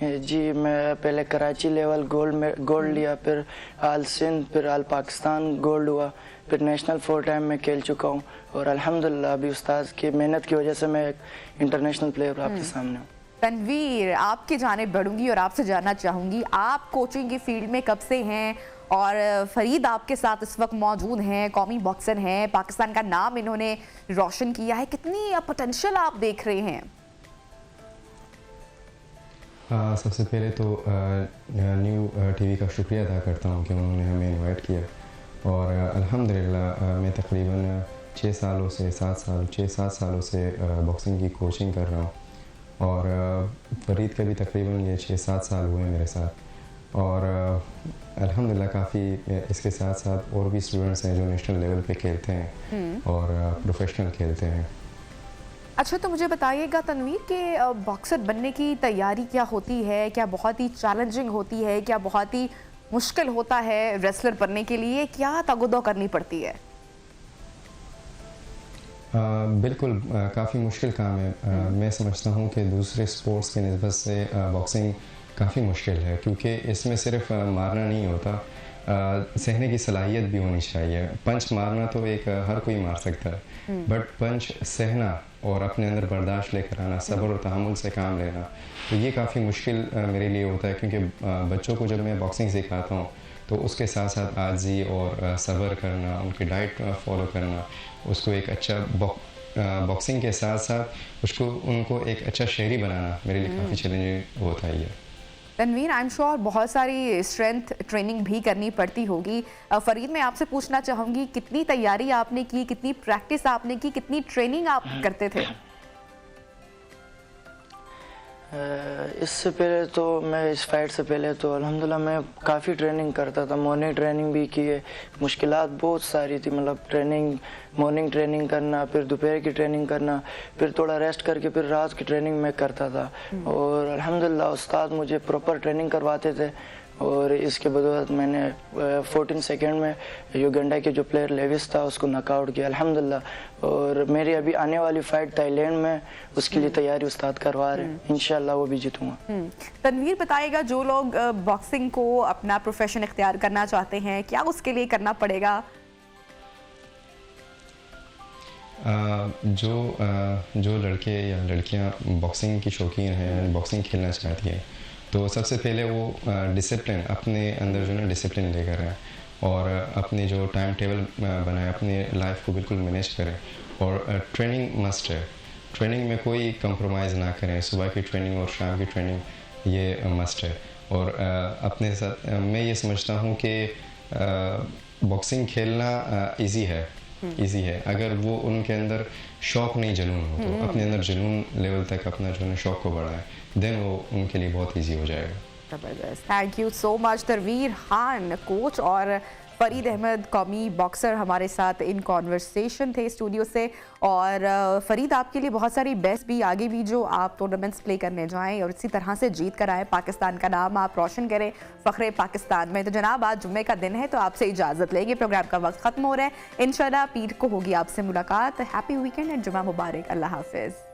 L: जी, मैं पहले कराची लेवल गोल्ड लिया, फिर आल सिंध, फिर आल पाकिस्तान गोल्ड हुआ, फिर नेशनल 4 टाइम में खेल चुका हूँ, और अल्हम्दुलिल्लाह अभी उस्ताद की मेहनत की वजह से मैं एक इंटरनेशनल प्लेयर आपके सामने हूँ।
A: तनवीर, आपकी जानिब बढ़ूंगी और आपसे जानना चाहूँगी, आप कोचिंग की फील्ड में कब से हैं? और फरीद आपके साथ इस वक्त मौजूद हैं, कौमी बॉक्सर हैं, पाकिस्तान का नाम इन्होंने रोशन किया है, कितनी पोटेंशियल आप देख रहे हैं?
M: सबसे पहले तो न्यू टीवी का शुक्रिया अदा करता हूँ कि उन्होंने हमें इनवाइट किया, और अल्हम्दुलिल्लाह मैं तकरीबन 6-7 सालों से बॉक्सिंग की कोचिंग कर रहा हूँ, और फरीद का भी तकरीबन ये 6-7 साल हुए मेरे साथ, और अल्हम्दुलिल्लाह काफ़ी इसके साथ साथ और भी स्टूडेंट्स हैं जो नेशनल लेवल पे खेलते हैं और प्रोफेशनल खेलते हैं।
A: अच्छा, तो मुझे बताइएगा तनवीर कि बॉक्सर बनने की तैयारी क्या होती है? क्या बहुत ही चैलेंजिंग होती है? क्या बहुत ही मुश्किल होता है रेसलर बनने के लिए? क्या तगदो करनी पड़ती है?
M: बिल्कुल काफ़ी मुश्किल काम है। मैं समझता हूँ कि दूसरे स्पोर्ट्स के निस्बत से बॉक्सिंग काफ़ी मुश्किल है, क्योंकि इसमें सिर्फ मारना नहीं होता, सहने की सलाहियत भी होनी चाहिए। पंच मारना तो एक हर कोई मार सकता है, बट पंच सहना और अपने अंदर बर्दाश्त लेकर आना, सब्र और तहम्मुल से काम लेना, तो ये काफ़ी मुश्किल मेरे लिए होता है, क्योंकि बच्चों को जब मैं बॉक्सिंग सिखाता हूँ तो उसके साथ साथ आजी और सब्र करना, उनकी डाइट फॉलो करना, उसको एक अच्छा बॉक्सिंग के साथ साथ उनको एक अच्छा शहरी बनाना मेरे लिए काफ़ी चैलेंजिंग होता है ये।
A: तनवीर, आई एम श्योर बहुत सारी स्ट्रेंथ ट्रेनिंग भी करनी पड़ती होगी। फरीद, मैं आपसे पूछना चाहूँगी, कितनी तैयारी आपने की, कितनी प्रैक्टिस आपने की, कितनी ट्रेनिंग आप करते थे?
L: इससे पहले तो मैं इस फाइट से पहले तो अल्हम्दुलिल्लाह मैं काफ़ी ट्रेनिंग करता था। मॉर्निंग ट्रेनिंग भी की है, मुश्किलात बहुत सारी थी, मतलब मॉर्निंग ट्रेनिंग करना, फिर दोपहर की ट्रेनिंग करना, फिर थोड़ा रेस्ट करके फिर रात की ट्रेनिंग मैं करता था, और अल्हम्दुलिल्लाह उस्ताद मुझे प्रॉपर ट्रेनिंग करवाते थे, और इसके बदौलत मैंने 14 सेकंड में युगांडा के जो प्लेयर लेविस था उसको नॉकआउट किया अल्हम्दुलिल्लाह। और मेरी अभी आने वाली फाइट थाईलैंड में, उसके लिए तैयारी उस्ताद करवा रहे हैं, इंशाल्लाह वो भी जीतूंगा।
A: तनवीर, बताइएगा, जो लोग बॉक्सिंग को अपना प्रोफेशन इख्तियार करना चाहते हैं, क्या उसके लिए करना पड़ेगा?
M: जो लड़के या लड़कियां बॉक्सिंग की शौकीन हैं, बॉक्सिंग खेलना चाहती हैं, तो सबसे पहले वो डिसिप्लिन अपने अंदर जो है डिसिप्लिन लेकर आए, और अपने जो टाइम टेबल बनाए, अपने लाइफ को बिल्कुल मैनेज करें, और ट्रेनिंग मस्ट है। ट्रेनिंग में कोई कंप्रोमाइज़ ना करें, सुबह की ट्रेनिंग और शाम की ट्रेनिंग ये मस्ट है। और अपने साथ मैं ये समझता हूँ कि बॉक्सिंग खेलना इजी है अगर वो उनके अंदर शौक नहीं जुनून हो, तो अपने अंदर जुनून लेवल तक अपना जो है शौक को बढ़ाएं, देन वो उनके लिए बहुत इजी हो जाएगा।
A: जबरदस्त, thank you so much Tanveer Khan, coach, और फरीद अहमद, कौमी बॉक्सर, हमारे साथ इन कॉन्वर्सेशन थे स्टूडियो से। और फरीद, आपके लिए बहुत सारी बेस्ट भी आगे भी जो आप टूर्नामेंट्स प्ले करने जाएं और इसी तरह से जीत कर आए, पाकिस्तान का नाम आप रोशन करें फ़ख्रे पाकिस्तान में। तो जनाब, आज जुम्मे का दिन है, तो आपसे इजाज़त लेंगे, प्रोग्राम का वक्त ख़त्म हो रहा है। इंशाल्लाह पीर को होगी आपसे मुलाकात। हैप्पी वीकेंड एंड जुम्मा मुबारक। अल्लाह हाफिज़।